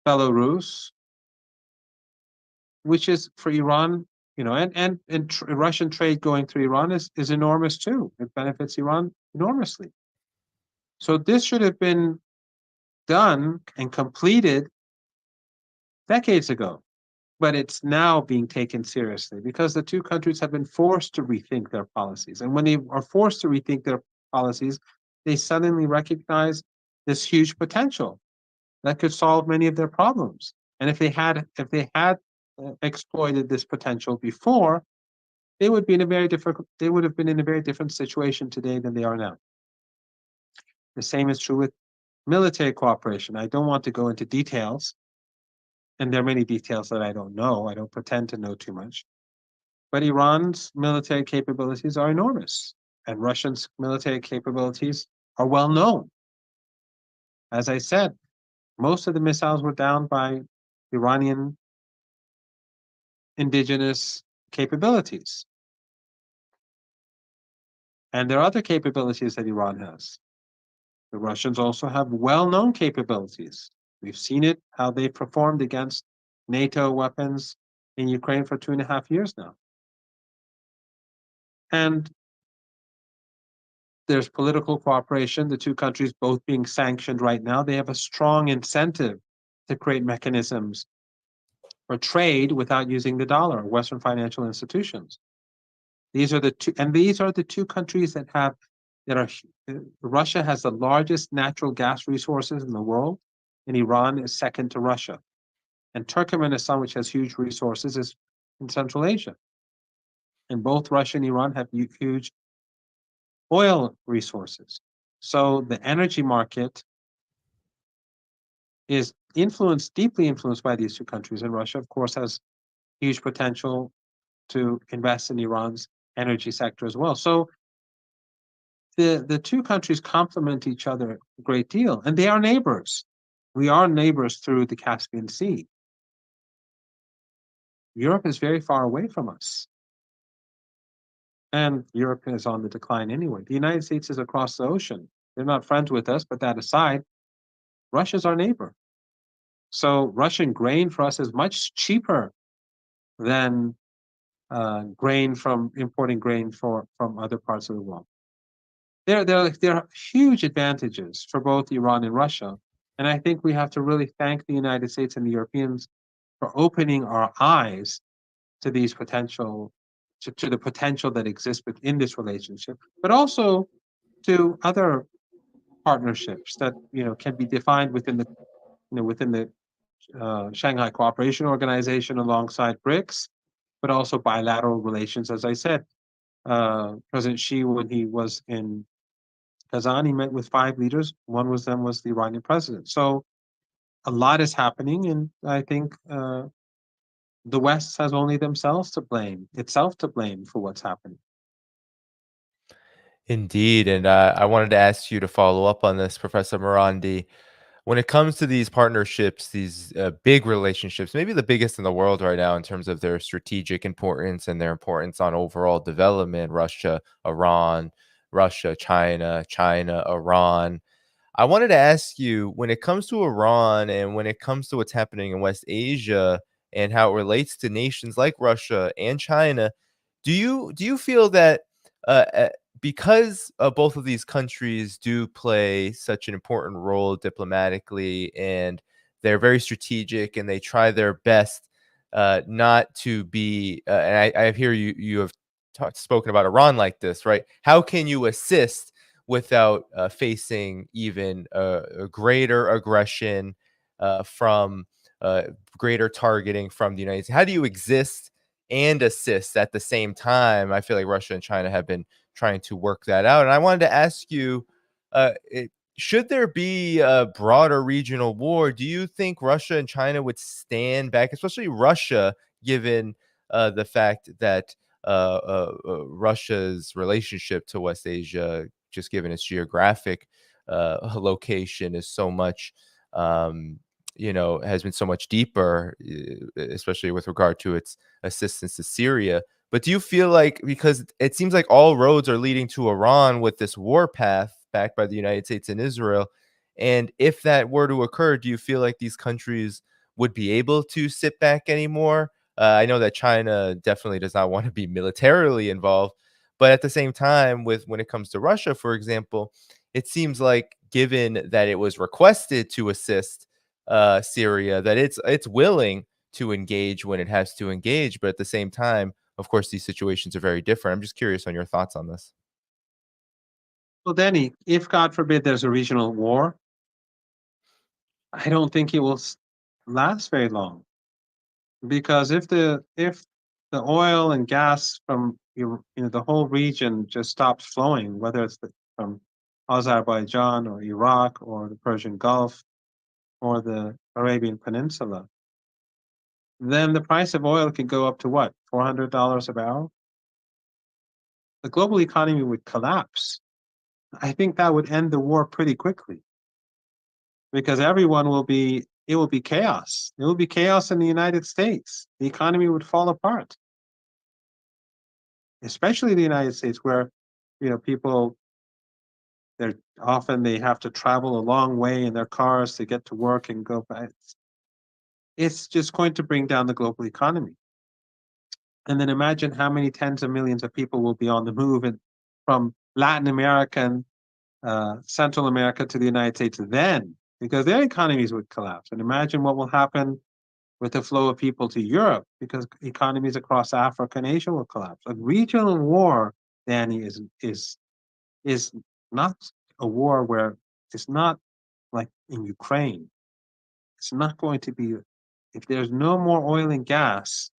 Belarus, which is for Iran, and Russian trade going through Iran is enormous too. It benefits Iran enormously. So this should have been done and completed decades ago, but it's now being taken seriously because the two countries have been forced to rethink their policies. And when they are forced to rethink their policies, they suddenly recognize this huge potential that could solve many of their problems. And if they had exploited this potential before, they would have been in a very different situation today than they are now. The same is true with military cooperation. I don't want to go into details, and there are many details that I don't know. I don't pretend to know too much. But Iran's military capabilities are enormous, and Russia's military capabilities are well known. As I said, most of the missiles were down by Iranian indigenous capabilities. And there are other capabilities that Iran has. The Russians also have well-known capabilities. We've seen it, how they performed against NATO weapons in Ukraine for 2.5 years now. And there's political cooperation, the two countries both being sanctioned right now. They have a strong incentive to create mechanisms for trade without using the dollar, Western financial institutions. These are the two countries that are Russia has the largest natural gas resources in the world, and Iran is second to Russia. And Turkmenistan, which has huge resources, is in Central Asia. And both Russia and Iran have huge oil resources. So the energy market is deeply influenced by these two countries. And Russia, of course, has huge potential to invest in Iran's energy sector as well. So the two countries complement each other a great deal, and they are neighbors. We are neighbors through the Caspian Sea. Europe is very far away from us. And Europe is on the decline anyway. The United States is across the ocean. They're not friends with us, but that aside, Russia's our neighbor. So Russian grain for us is much cheaper than importing grain from other parts of the world. There are huge advantages for both Iran and Russia. And I think we have to really thank the United States and the Europeans for opening our eyes to these potential, to the potential that exists within this relationship, but also to other partnerships that can be defined within the Shanghai Cooperation Organization alongside BRICS, but also bilateral relations. As I said, President Xi, when he was in Kazan, he met with 5 leaders. One was the Iranian president. So a lot is happening, and I think the West has only itself to blame for what's happening. Indeed. And I wanted to ask you to follow up on this, Professor Marandi. When it comes to these partnerships, these big relationships, maybe the biggest in the world right now in terms of their strategic importance and their importance on overall development, Russia, Iran, Russia, China, China, Iran. I wanted to ask you, when it comes to Iran and when it comes to what's happening in West Asia and how it relates to nations like Russia and China, do you feel that because both of these countries do play such an important role diplomatically, and they're very strategic and they try their best not to be, and I hear you have spoken about Iran like this, right? How can you assist without facing even a greater aggression from uh, greater targeting from the United States? How do you exist and assist at the same time? I feel like Russia and China have been trying to work that out. And I wanted to ask you, should there be a broader regional war? Do you think Russia and China would stand back, especially Russia, given the fact that Russia's relationship to West Asia, just given its geographic location, is so much, um, has been so much deeper, especially with regard to its assistance to Syria. But do you feel like, because it seems like all roads are leading to Iran with this war path backed by the United States and Israel, and if that were to occur, do you feel like these countries would be able to sit back anymore? I know that China definitely does not want to be militarily involved, but at the same time, with when it comes to Russia, for example, it seems like, given that it was requested to assist Syria, that it's willing to engage when it has to engage. But at the same time, of course, these situations are very different. I'm just curious on your thoughts on this. Well, Danny, if God forbid there's a regional war, I don't think it will last very long, because if the oil and gas from the whole region just stops flowing, whether it's from Azerbaijan or Iraq or the Persian Gulf or the Arabian Peninsula, then the price of oil could go up to what, $400 a barrel? The global economy would collapse. I think that would end the war pretty quickly, because it will be chaos. It will be chaos in the United States. The economy would fall apart, especially the United States, where people, they have to travel a long way in their cars to get to work and go back. It's just going to bring down the global economy. And then imagine how many tens of millions of people will be on the move, and from Latin America and Central America to the United States then, because their economies would collapse. And imagine what will happen with the flow of people to Europe, because economies across Africa and Asia will collapse. A regional war, Danny, is not a war where it's not like in Ukraine. It's not going to be, if there's no more oil and gas,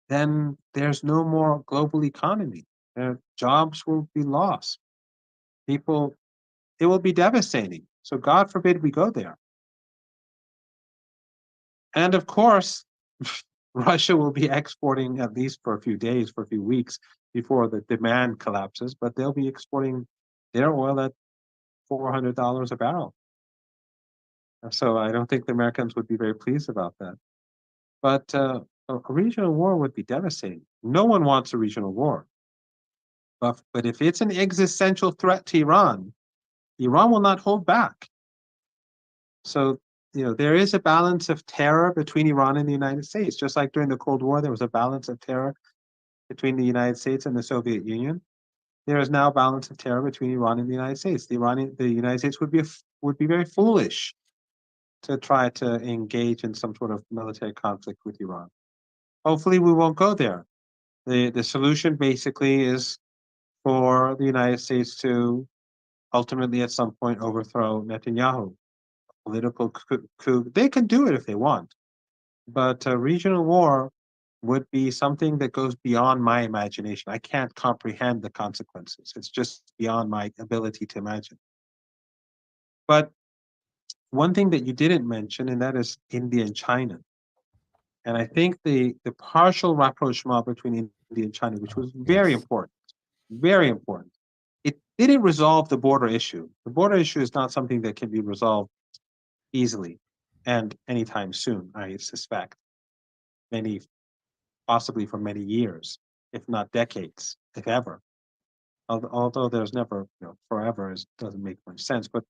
then there's no more global economy. Their jobs will be lost. People, it will be devastating. So God forbid we go there. And of course, Russia will be exporting, at least for a few days, for a few weeks, before the demand collapses, but they'll be exporting their oil at $400 a barrel. So I don't think the Americans would be very pleased about that. But a regional war would be devastating. No one wants a regional war. But if it's an existential threat to Iran, Iran will not hold back. So, there is a balance of terror between Iran and the United States. Just like during the Cold War, there was a balance of terror between the United States and the Soviet Union. There is now a balance of terror between Iran and the United States. The United States would be very foolish to try to engage in some sort of military conflict with Iran. Hopefully, we won't go there. The solution basically is for the United States to ultimately, at some point, overthrow Netanyahu. Political coup. They can do it if they want, but a regional war would be something that goes beyond my imagination. I can't comprehend the consequences. It's just beyond my ability to imagine. But one thing that you didn't mention, and that is India and China. And I think the partial rapprochement between India and China, which was Yes. very important, it didn't resolve the border issue. The border issue is not something that can be resolved easily and anytime soon, I suspect. Many, possibly for many years, if not decades, if ever. Although there's never, forever doesn't make much sense. But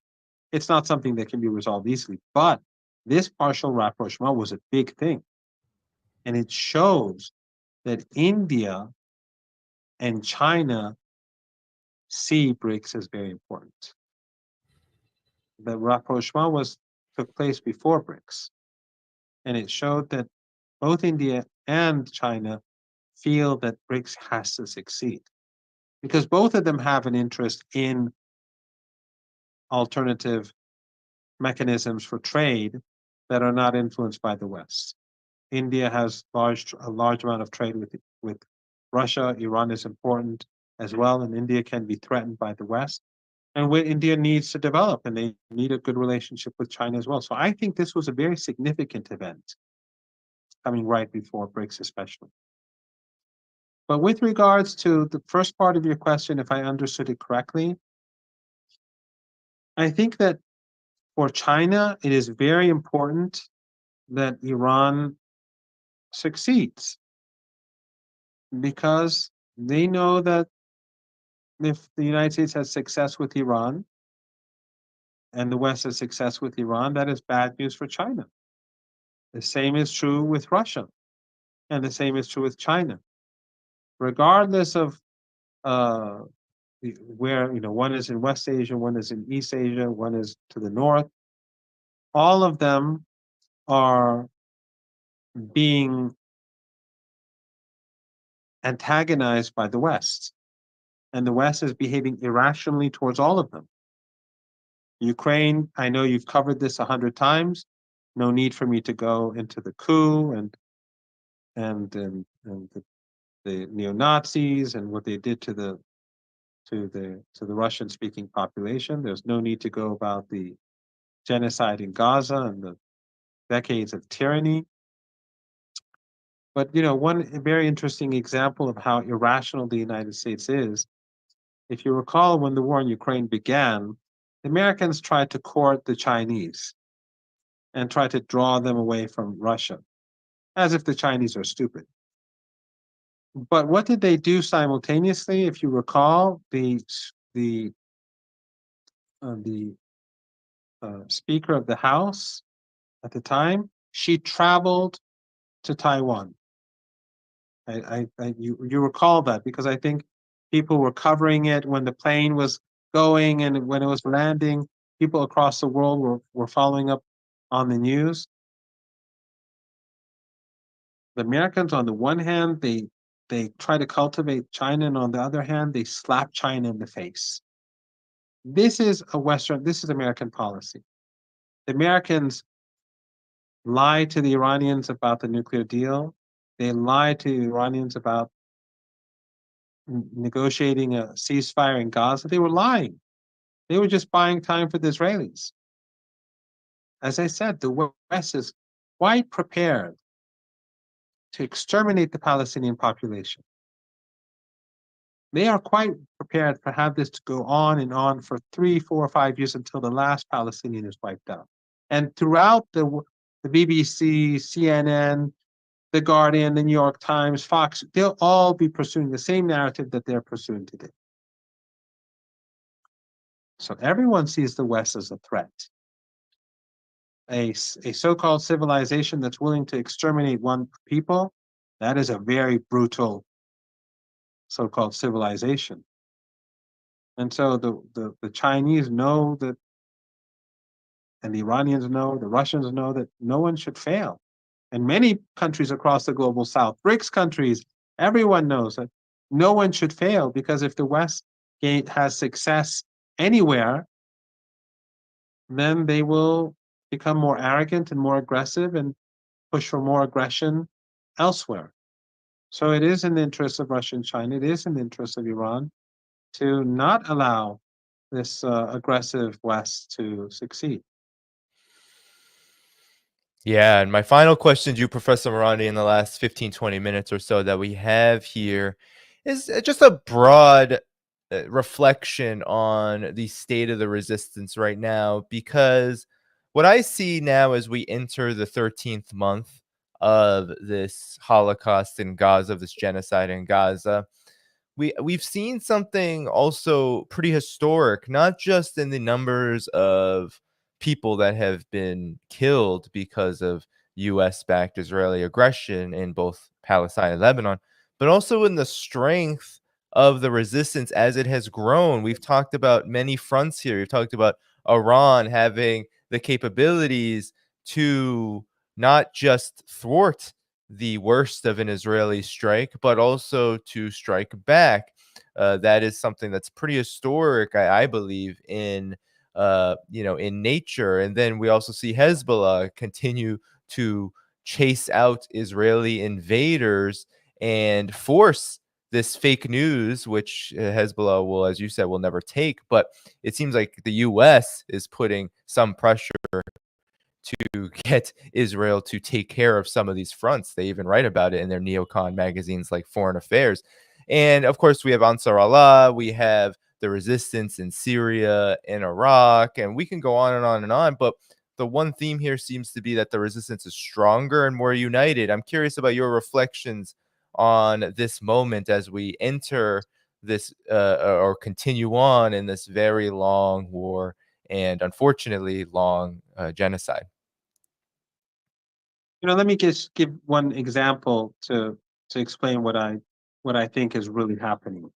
it's not something that can be resolved easily. But this partial rapprochement was a big thing. And it shows that India and China see BRICS as very important. The rapprochement took place before BRICS, and it showed that both India and China feel that BRICS has to succeed because both of them have an interest in alternative mechanisms for trade that are not influenced by the West. India has a large amount of trade with Russia. Iran is important as well, and India can be threatened by the West. And what India needs to develop, and they need a good relationship with China as well. So I think this was a very significant event coming right before BRICS, especially. But with regards to the first part of your question, if I understood it correctly, I think that for China, it is very important that Iran succeeds because they know that if the United States has success with Iran and the West has success with Iran, that is bad news for China. The same is true with Russia, and the same is true with China. Regardless of where one is in West Asia, one is in East Asia, one is to the north, all of them are being antagonized by the West, and the West is behaving irrationally towards all of them. Ukraine, I know you've covered this 100 times. No need for me to go into the coup and the neo-Nazis and what they did to the Russian-speaking population. There's no need to go about the genocide in Gaza and the decades of tyranny. But one very interesting example of how irrational the United States is, if you recall, when the war in Ukraine began, the Americans tried to court the Chinese and try to draw them away from Russia, as if the Chinese are stupid. But what did they do simultaneously? If you recall, the Speaker of the House at the time, she traveled to Taiwan. You recall that because I think people were covering it when the plane was going and when it was landing. People across the world were following up on the news. The Americans, on the one hand, they try to cultivate China, and on the other hand, they slap China in the face. This is American policy. The Americans lie to the Iranians about the nuclear deal. They lie to the Iranians about negotiating a ceasefire in Gaza. They were lying. They were just buying time for the Israelis. As I said, the West is quite prepared to exterminate the Palestinian population. They are quite prepared to have this to go on and on for 3, 4, 5 years until the last Palestinian is wiped out. And throughout the BBC, CNN, The Guardian, the New York Times, Fox, they'll all be pursuing the same narrative that they're pursuing today. So everyone sees the West as a threat. A so-called civilization that's willing to exterminate one people, that is a very brutal so-called civilization. And so the Chinese know that, and the Iranians know, the Russians know that no one should fail. And many countries across the global south, BRICS countries, everyone knows that no one should fail because if the West has success anywhere, then they will become more arrogant and more aggressive and push for more aggression elsewhere. So it is in the interest of Russia and China, it is in the interest of Iran to not allow this aggressive West to succeed. Yeah, and my final question to you, Professor Marandi, in the last 15, 20 minutes or so that we have here is just a broad reflection on the state of the resistance right now, because what I see now as we enter the 13th month of this Holocaust in Gaza, of this genocide in Gaza, we've seen something also pretty historic, not just in the numbers of people that have been killed because of US-backed Israeli aggression in both Palestine and Lebanon, but also in the strength of the resistance as it has grown. We've talked about many fronts here. We've talked about Iran having the capabilities to not just thwart the worst of an Israeli strike, but also to strike back. That is something that's pretty historic, I believe, in in nature. And then we also see Hezbollah continue to chase out Israeli invaders and force this fake news, which Hezbollah will, as you said, will never take. But it seems like the U.S. is putting some pressure to get Israel to take care of some of these fronts. They even write about it in their neocon magazines like Foreign Affairs. And of course, we have Ansar Allah, we have the resistance in Syria and Iraq, and we can go on and on and on. But the one theme here seems to be that the resistance is stronger and more united. I'm curious about your reflections on this moment as we enter this or continue on in this very long war and unfortunately long genocide. Let me just give one example to explain what I think is really happening.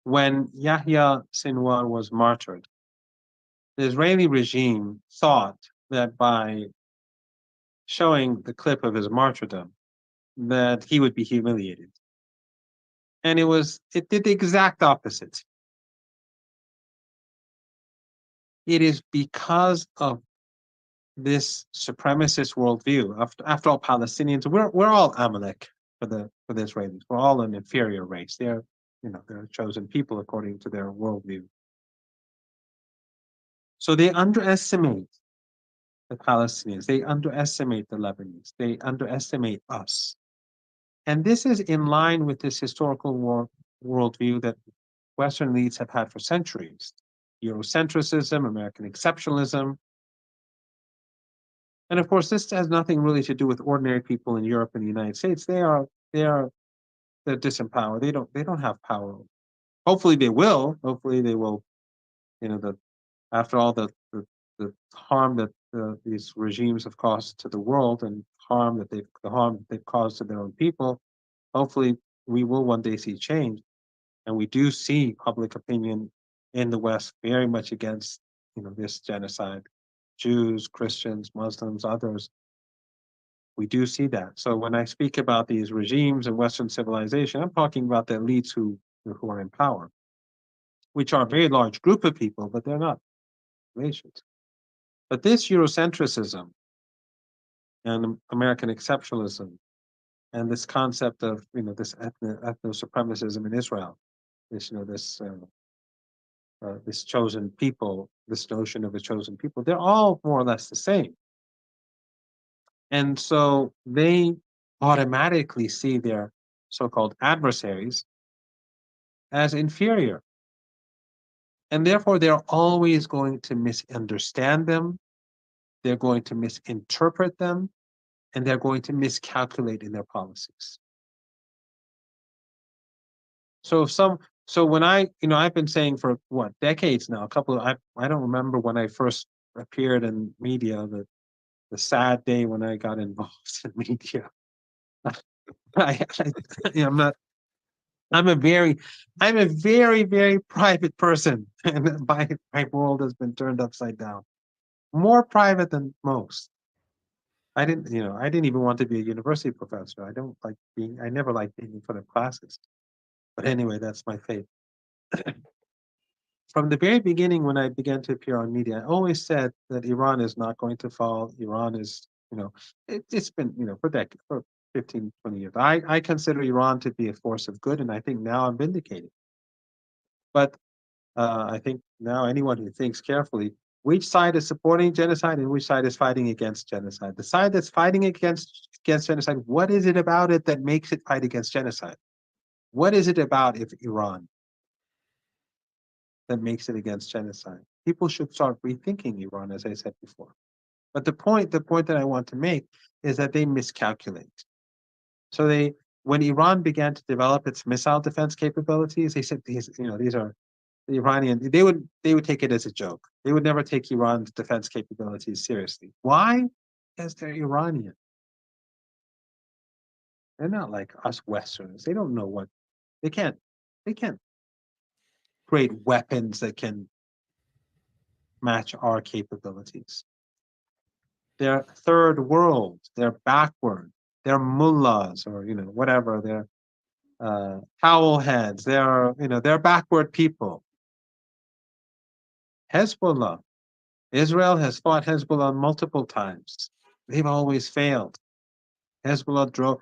When Yahya Sinwar was martyred, the Israeli regime thought that by showing the clip of his martyrdom, that he would be humiliated. And it did the exact opposite. It is because of this supremacist worldview. After all, Palestinians, we're all Amalek for the Israelis. We're all an inferior race. They're chosen people according to their worldview. So they underestimate the Palestinians. They underestimate the Lebanese. They underestimate us. And this is in line with this historical worldview that Western elites have had for centuries. Eurocentrism, American exceptionalism. And of course, this has nothing really to do with ordinary people in Europe and the United States. They're disempowered. They don't have power. Hopefully they will. Hopefully they will, after all the harm that these regimes have caused to the world and the harm that they've caused to their own people, hopefully we will one day see change. And we do see public opinion in the West very much against, this genocide. Jews, Christians, Muslims, others. We do see that. So when I speak about these regimes and Western civilization, I'm talking about the elites who are in power, which are a very large group of people, but they're not nations. But this Eurocentrism and American exceptionalism and this concept of this ethno-supremacism in Israel, this chosen people, this notion of a chosen people, they're all more or less the same. And so they automatically see their so-called adversaries as inferior. And therefore, they're always going to misunderstand them. They're going to misinterpret them, and they're going to miscalculate in their policies. So when I've been saying for what, decades now, I don't remember when I first appeared in media, the sad day when I got involved in media. I'm not. I'm a very, very private person, and my world has been turned upside down. More private than most. I didn't even want to be a university professor. I never liked being in front of classes. But anyway, that's my fate. From the very beginning, when I began to appear on media, I always said that Iran is not going to fall. Iran is, it's been, for 15, 20 years. I consider Iran to be a force of good, and I think now I'm vindicated. But I think now anyone who thinks carefully, which side is supporting genocide and which side is fighting against genocide? The side that's fighting against genocide, what is it about it that makes it fight against genocide? What is it about if Iran that makes it against genocide? People should start rethinking Iran, as I said before. But the point that I want to make is that they miscalculate. So when Iran began to develop its missile defense capabilities, they said these are the Iranian. They would take it as a joke. They would never take Iran's defense capabilities seriously. Why? Because they're Iranian. They're not like us Westerners. They don't know what they can't. They can't create weapons that can match our capabilities. They're third world. They're backward. They're mullahs or whatever. They're towel heads. They're backward people. Hezbollah. Israel has fought Hezbollah multiple times. They've always failed. Hezbollah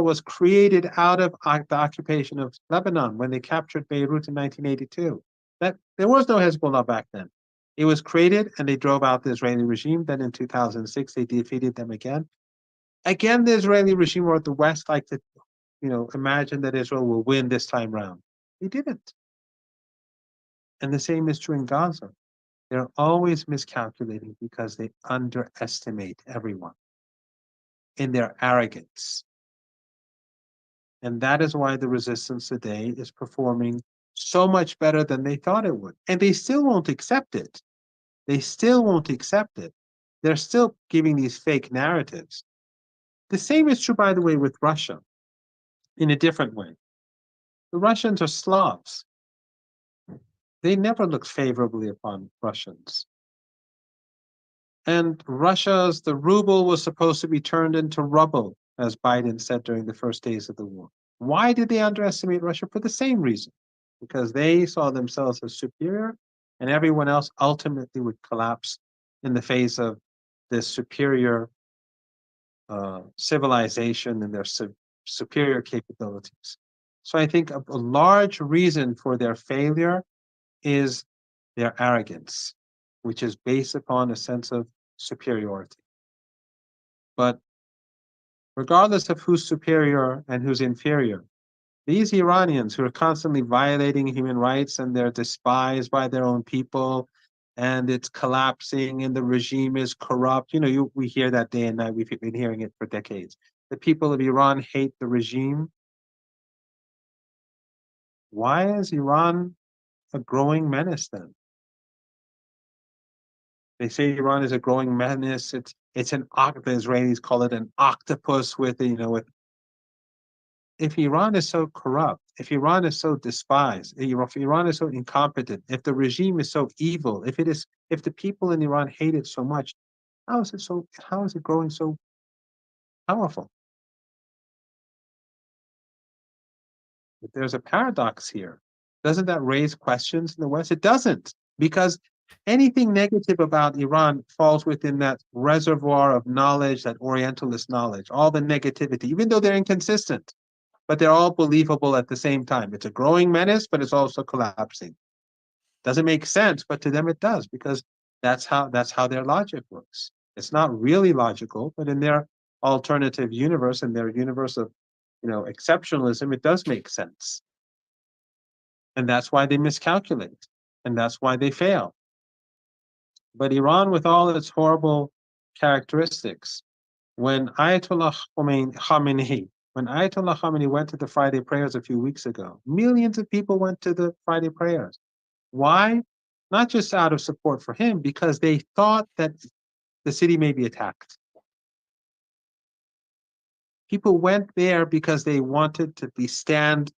was created out of the occupation of Lebanon when they captured Beirut in 1982. There was no Hezbollah back then. It was created and they drove out the Israeli regime. Then in 2006, they defeated them again. Again, the Israeli regime or the West like to, imagine that Israel will win this time round. They didn't. And the same is true in Gaza. They're always miscalculating because they underestimate everyone in their arrogance. And that is why the resistance today is performing so much better than they thought it would. And they still won't accept it. They still won't accept it. They're still giving these fake narratives. The same is true, by the way, with Russia in a different way. The Russians are Slavs. They never looked favorably upon Russians. And the ruble was supposed to be turned into rubble, as Biden said during the first days of the war. Why did they underestimate Russia? For the same reason, because they saw themselves as superior, and everyone else ultimately would collapse in the face of this superior civilization and their superior capabilities. So I think a large reason for their failure is their arrogance, which is based upon a sense of superiority. But regardless of who's superior and who's inferior, these Iranians who are constantly violating human rights and they're despised by their own people and it's collapsing and the regime is corrupt. We hear that day and night. We've been hearing it for decades. The people of Iran hate the regime. Why is Iran a growing menace then? They say Iran is a growing menace. It's the Israelis call it an octopus with. If Iran is so corrupt, if Iran is so despised, if Iran is so incompetent, if the regime is so evil, if the people in Iran hate it so much, how is it growing so powerful? But there's a paradox here. Doesn't that raise questions in the West? It doesn't, because anything negative about Iran falls within that reservoir of knowledge, that Orientalist knowledge, all the negativity, even though they're inconsistent, but they're all believable at the same time. It's a growing menace, but it's also collapsing. Doesn't make sense, but to them it does, because that's how their logic works. It's not really logical, but in their alternative universe, in their universe of exceptionalism, it does make sense. And that's why they miscalculate, and that's why they fail. But Iran, with all its horrible characteristics, when Ayatollah Khamenei went to the Friday prayers a few weeks ago, millions of people went to the Friday prayers. Why? Not just out of support for him, because they thought that the city may be attacked. People went there because they wanted to stand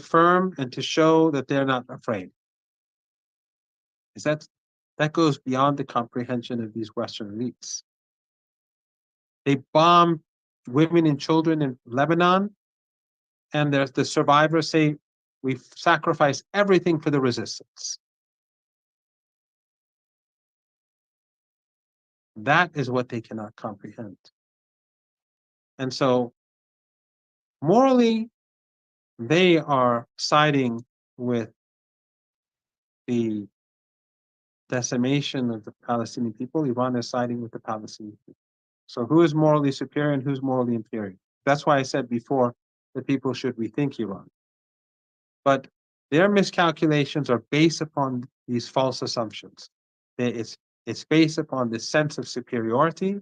firm and to show that they're not afraid. That goes beyond the comprehension of these Western elites. They bombed women and children in Lebanon, and the survivors say, we've sacrificed everything for the resistance. That is what they cannot comprehend. And so, morally, they are siding with the decimation of the Palestinian people. Iran is siding with the Palestinian people. So who is morally superior and who's morally inferior? That's why I said before that people should rethink Iran. But their miscalculations are based upon these false assumptions. It's based upon this sense of superiority,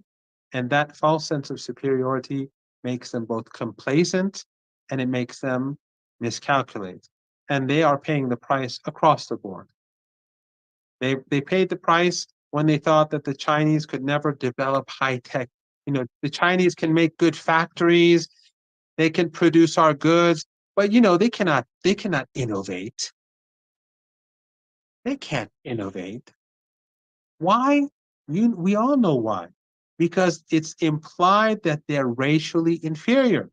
and that false sense of superiority makes them both complacent and it makes them miscalculate. And they are paying the price across the board. They paid the price when they thought that the Chinese could never develop high tech. The Chinese can make good factories, they can produce our goods, but they cannot innovate. They can't innovate. Why? We all know why. Because it's implied that they're racially inferior.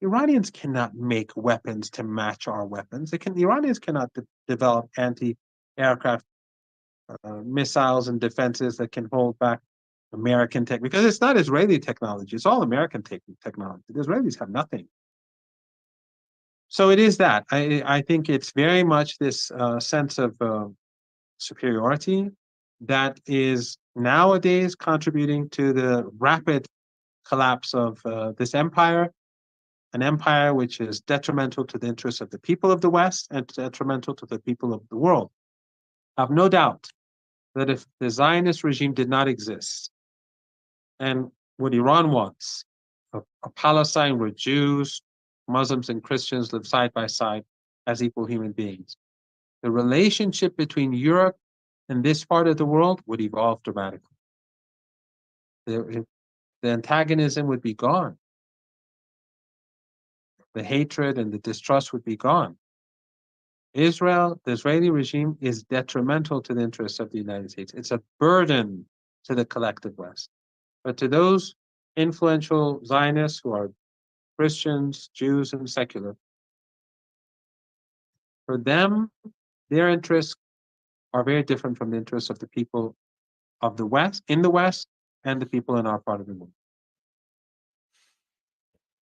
Iranians cannot make weapons to match our weapons. The Iranians cannot develop anti-aircraft missiles and defenses that can hold back American tech, because it's not Israeli technology. It's all American technology. The Israelis have nothing. So it is that. I think it's very much this sense of superiority that is nowadays contributing to the rapid collapse of this empire, an empire which is detrimental to the interests of the people of the West and detrimental to the people of the world. I have no doubt that if the Zionist regime did not exist, and what Iran wants, a Palestine where Jews, Muslims, and Christians live side by side as equal human beings, the relationship between Europe and this part of the world would evolve dramatically. The antagonism would be gone. The hatred and the distrust would be gone. Israel, the Israeli regime, is detrimental to the interests of the United States. It's a burden to the collective West. But to those influential Zionists who are Christians, Jews, and secular, for them, their interests are very different from the interests of the people of the West, in the West, and the people in our part of the world.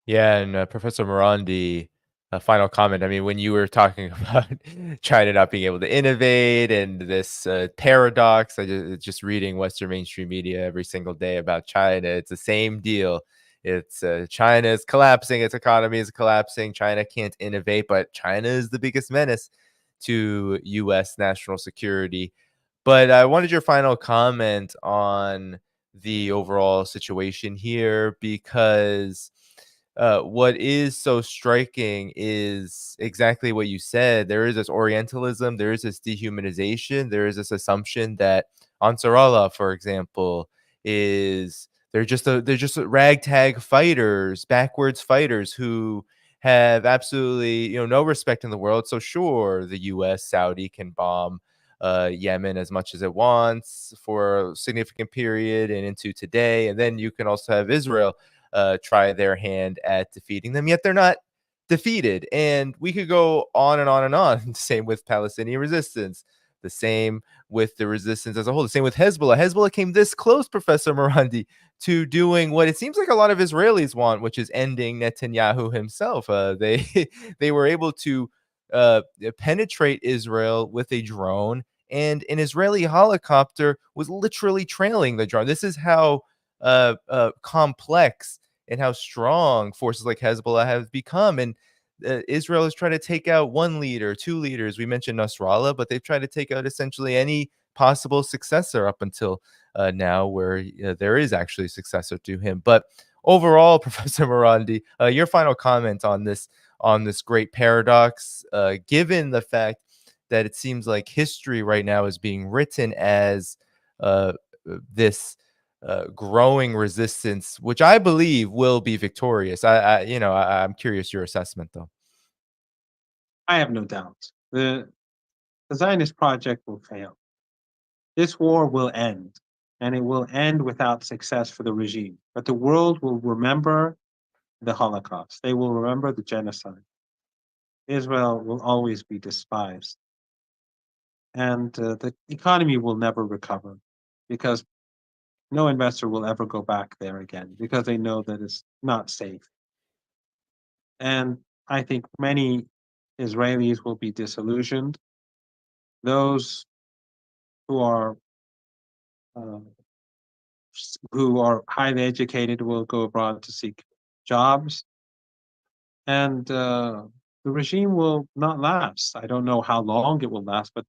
Yeah, and Professor Marandi, a final comment. I mean, when you were talking about China not being able to innovate and this paradox, just reading Western mainstream media every single day about China, it's the same deal. It's China is collapsing, its economy is collapsing. China can't innovate, but China is the biggest menace to U.S. national security. But I wanted your final comment on the overall situation here, because what is so striking is exactly what you said. There is this Orientalism, there is this dehumanization, there is this assumption that Ansarallah, for example, is they're just ragtag fighters, backwards fighters who have absolutely no respect in the world. So sure, the U.S. Saudi can bomb Yemen as much as it wants for a significant period and into today, and then you can also have Israel try their hand at defeating them, yet they're not defeated. And we could go on and on and on. Same with Palestinian resistance, the same with the resistance as a whole, the same with Hezbollah. Hezbollah came this close, Professor Marandi, to doing what it seems like a lot of Israelis want, which is ending Netanyahu himself. They they were able to penetrate Israel with a drone, and an Israeli helicopter was literally trailing the drone. This is how complex and how strong forces like Hezbollah have become. And Israel has tried to take out one leader, two leaders. We mentioned Nasrallah, but they've tried to take out essentially any possible successor up until now, where there is actually a successor to him. But overall, Professor Marandi, your final comment on this great paradox, given the fact that it seems like history right now is being written as this growing resistance, which I believe will be victorious. I'm curious your assessment, though. I have no doubt. The Zionist project will fail. This war will end, and it will end without success for the regime. But the world will remember the Holocaust. They will remember the genocide. Israel will always be despised. And the economy will never recover, because no investor will ever go back there again, because they know that it's not safe. And I think many Israelis will be disillusioned. Those who are uh, highly educated will go abroad to seek jobs, and the regime will not last. I don't know how long it will last, but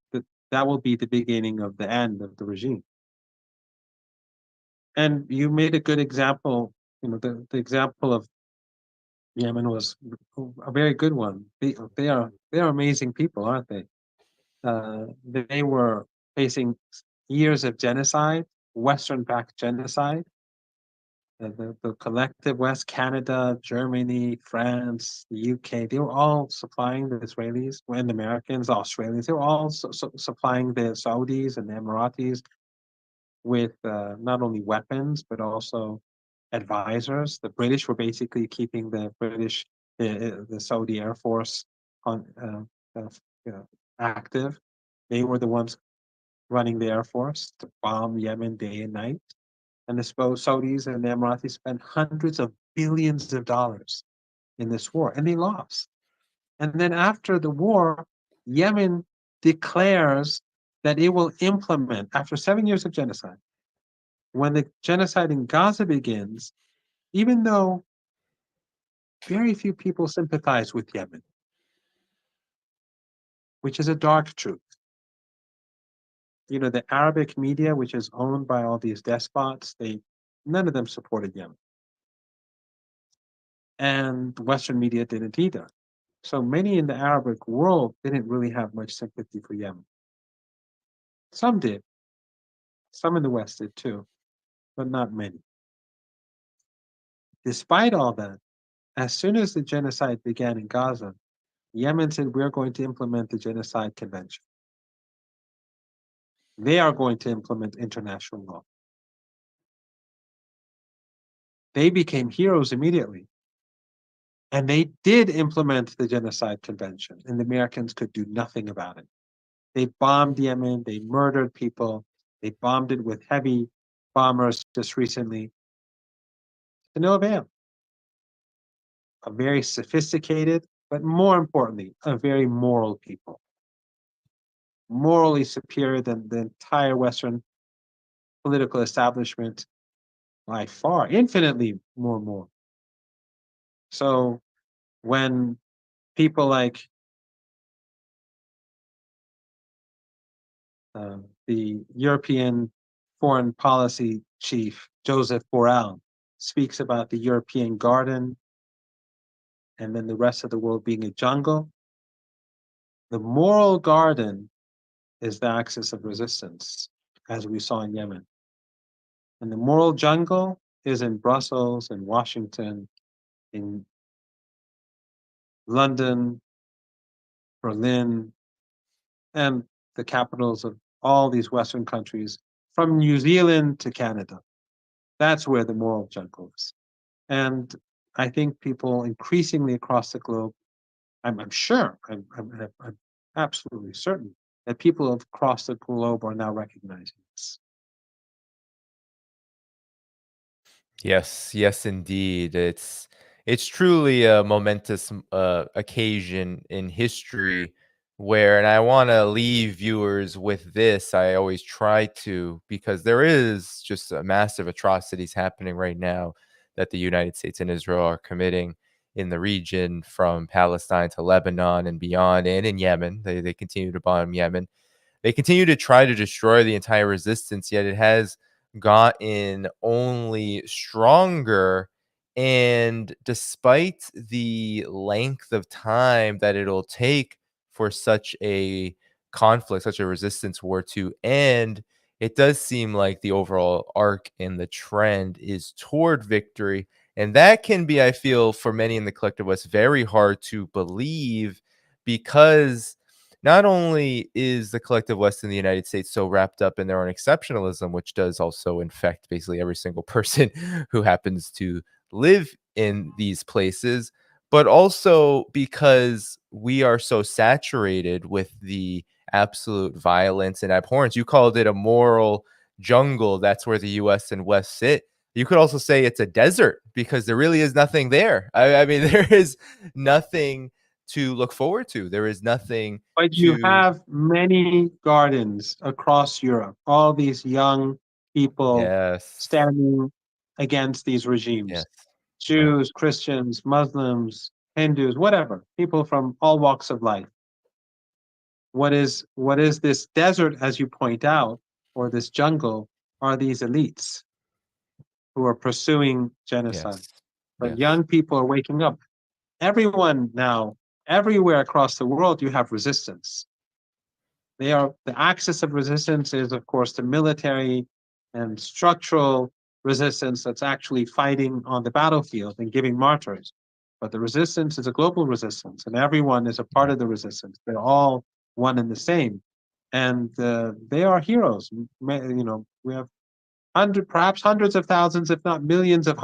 that will be the beginning of the end of the regime. And you made a good example the example of Yemen was a very good one. They are amazing people, aren't they? They were facing years of genocide, Western-backed genocide. The collective West, Canada, Germany, France, the UK, they were all supplying the Israelis and the Americans, the Australians. They were all supplying the Saudis and the Emiratis with not only weapons but also advisors. The British were basically keeping the Saudi Air Force on active. They were the ones running the Air Force to bomb Yemen day and night. And the Saudis and the Emiratis spent hundreds of billions of dollars in this war, and they lost. And then after the war, Yemen declares that it will implement, after 7 years of genocide, when the genocide in Gaza begins, even though very few people sympathize with Yemen, which is a dark truth. The Arabic media, which is owned by all these despots, none of them supported Yemen. And Western media didn't either. So many in the Arabic world didn't really have much sympathy for Yemen. Some did. Some in the West did too, but not many. Despite all that, as soon as the genocide began in Gaza, Yemen said, we're going to implement the Genocide Convention. They are going to implement international law. They became heroes immediately. And they did implement the Genocide Convention, and the Americans could do nothing about it. They bombed Yemen, they murdered people, they bombed it with heavy bombers just recently, to no avail. A very sophisticated, but more importantly, a very moral people. Morally superior than the entire Western political establishment by far, infinitely more. So when people like the European foreign policy chief, Joseph Borrell, speaks about the European garden and then the rest of the world being a jungle, the moral garden is the axis of resistance, as we saw in Yemen. And the moral jungle is in Brussels, in Washington, in London, Berlin, and the capitals of all these Western countries, from New Zealand to Canada. That's where the moral jungle is. And I think people increasingly across the globe, I'm sure, I'm absolutely certain that people across the globe are now recognizing this. Yes, indeed. It's truly a momentous occasion in history where, and I want to leave viewers with this. I always try to, because there is just a massive atrocities happening right now that the United States and Israel are committing in the region, from Palestine to Lebanon and beyond, and in Yemen. They continue to bomb Yemen. They continue to try to destroy the entire resistance, yet it has gotten only stronger. And despite the length of time that it'll take for such a conflict, such a resistance war to end, it does seem like the overall arc and the trend is toward victory. And that can be, I feel, for many in the collective West, very hard to believe, because not only is the collective West in the United States so wrapped up in their own exceptionalism, which does also infect basically every single person who happens to live in these places, but also because we are so saturated with the absolute violence and abhorrence. You called it a moral jungle. That's where the US and West sit. You could also say it's a desert, because there really is nothing there. I mean, there is nothing to look forward to. There is nothing But you to. have many gardens across Europe, all these young people Yes. standing against these regimes. Yes. Right. Jews, Christians, Muslims, Hindus, whatever, people from all walks of life. What is this desert, as you point out, or this jungle, are these elites who are pursuing genocide. Yes. But Yes. young people are waking up. Everyone now, everywhere across the world, you have resistance. The axis of resistance is, of course, the military and structural resistance that's actually fighting on the battlefield and giving martyrs. But the resistance is a global resistance, and everyone is a part of the resistance. They're all one and the same, and they are heroes. We have perhaps hundreds of thousands, if not millions, of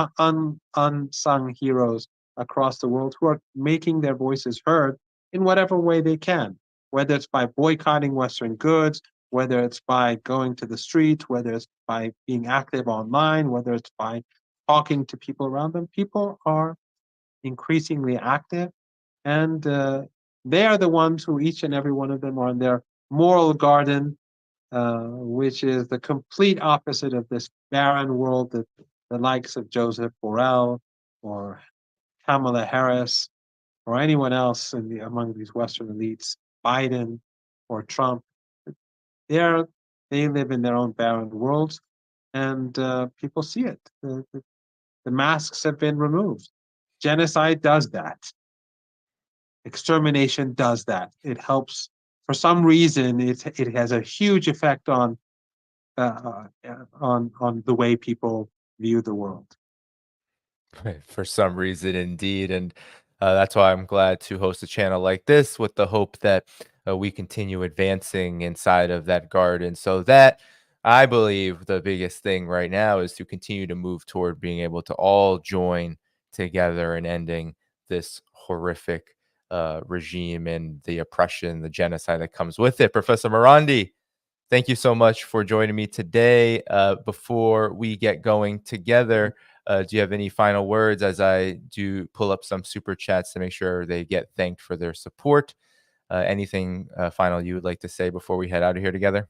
unsung heroes across the world who are making their voices heard in whatever way they can, whether it's by boycotting Western goods, whether it's by going to the streets, whether it's by being active online, whether it's by talking to people around them. People are increasingly active, and they are the ones who, each and every one of them, are in their moral garden, which is the complete opposite of this barren world that the likes of Joseph Borrell or Kamala Harris or anyone else among these Western elites, Biden or Trump, they're, they live in their own barren worlds, and people see it. The masks have been removed. Genocide does that. Extermination does that. It helps. For some reason, it has a huge effect on the way people view the world. For some reason, indeed. And that's why I'm glad to host a channel like this with the hope that we continue advancing inside of that garden. So that I believe the biggest thing right now is to continue to move toward being able to all join together and ending this horrific regime and the oppression, the genocide that comes with it. Professor Marandi, thank you so much for joining me today. Before we get going together, do you have any final words as I do pull up some super chats to make sure they get thanked for their support? Anything final you would like to say before we head out of here together?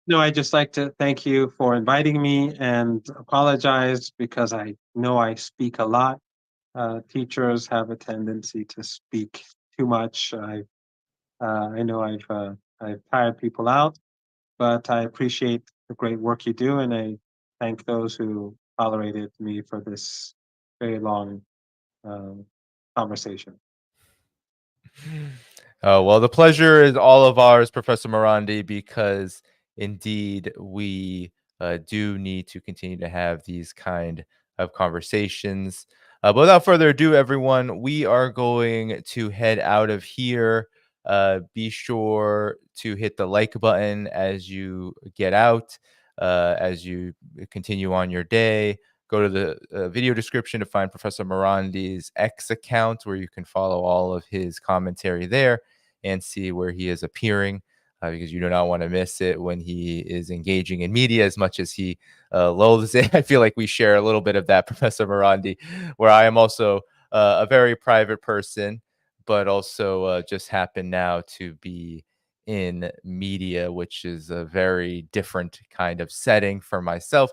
No, I'd just like to thank you for inviting me and apologize because I know I speak a lot. Teachers have a tendency to speak too much. I know I've tired people out, but I appreciate the great work you do, and I thank those who tolerated me for this very long um, conversation. Well, the pleasure is all of ours, Professor Marandi, because indeed we do need to continue to have these kind of conversations. But without further ado, everyone, we are going to head out of here. Be sure to hit the like button as you get out, as you continue on your day. Go to the video description to find Professor Morandi's X account, where you can follow all of his commentary there and see where he is appearing, because you do not want to miss it when he is engaging in media as much as he loathes it. I feel like we share a little bit of that, Professor Marandi, where I am also a very private person, but also just happen now to be in media, which is a very different kind of setting for myself,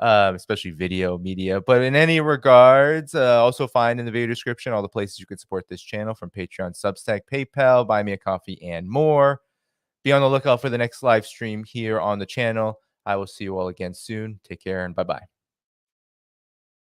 especially video media. But in any regards, also find in the video description all the places you can support this channel, from Patreon, Substack, PayPal, Buy Me a Coffee, and more. Be on the lookout for the next live stream here on the channel. I will see you all again soon. Take care and bye-bye.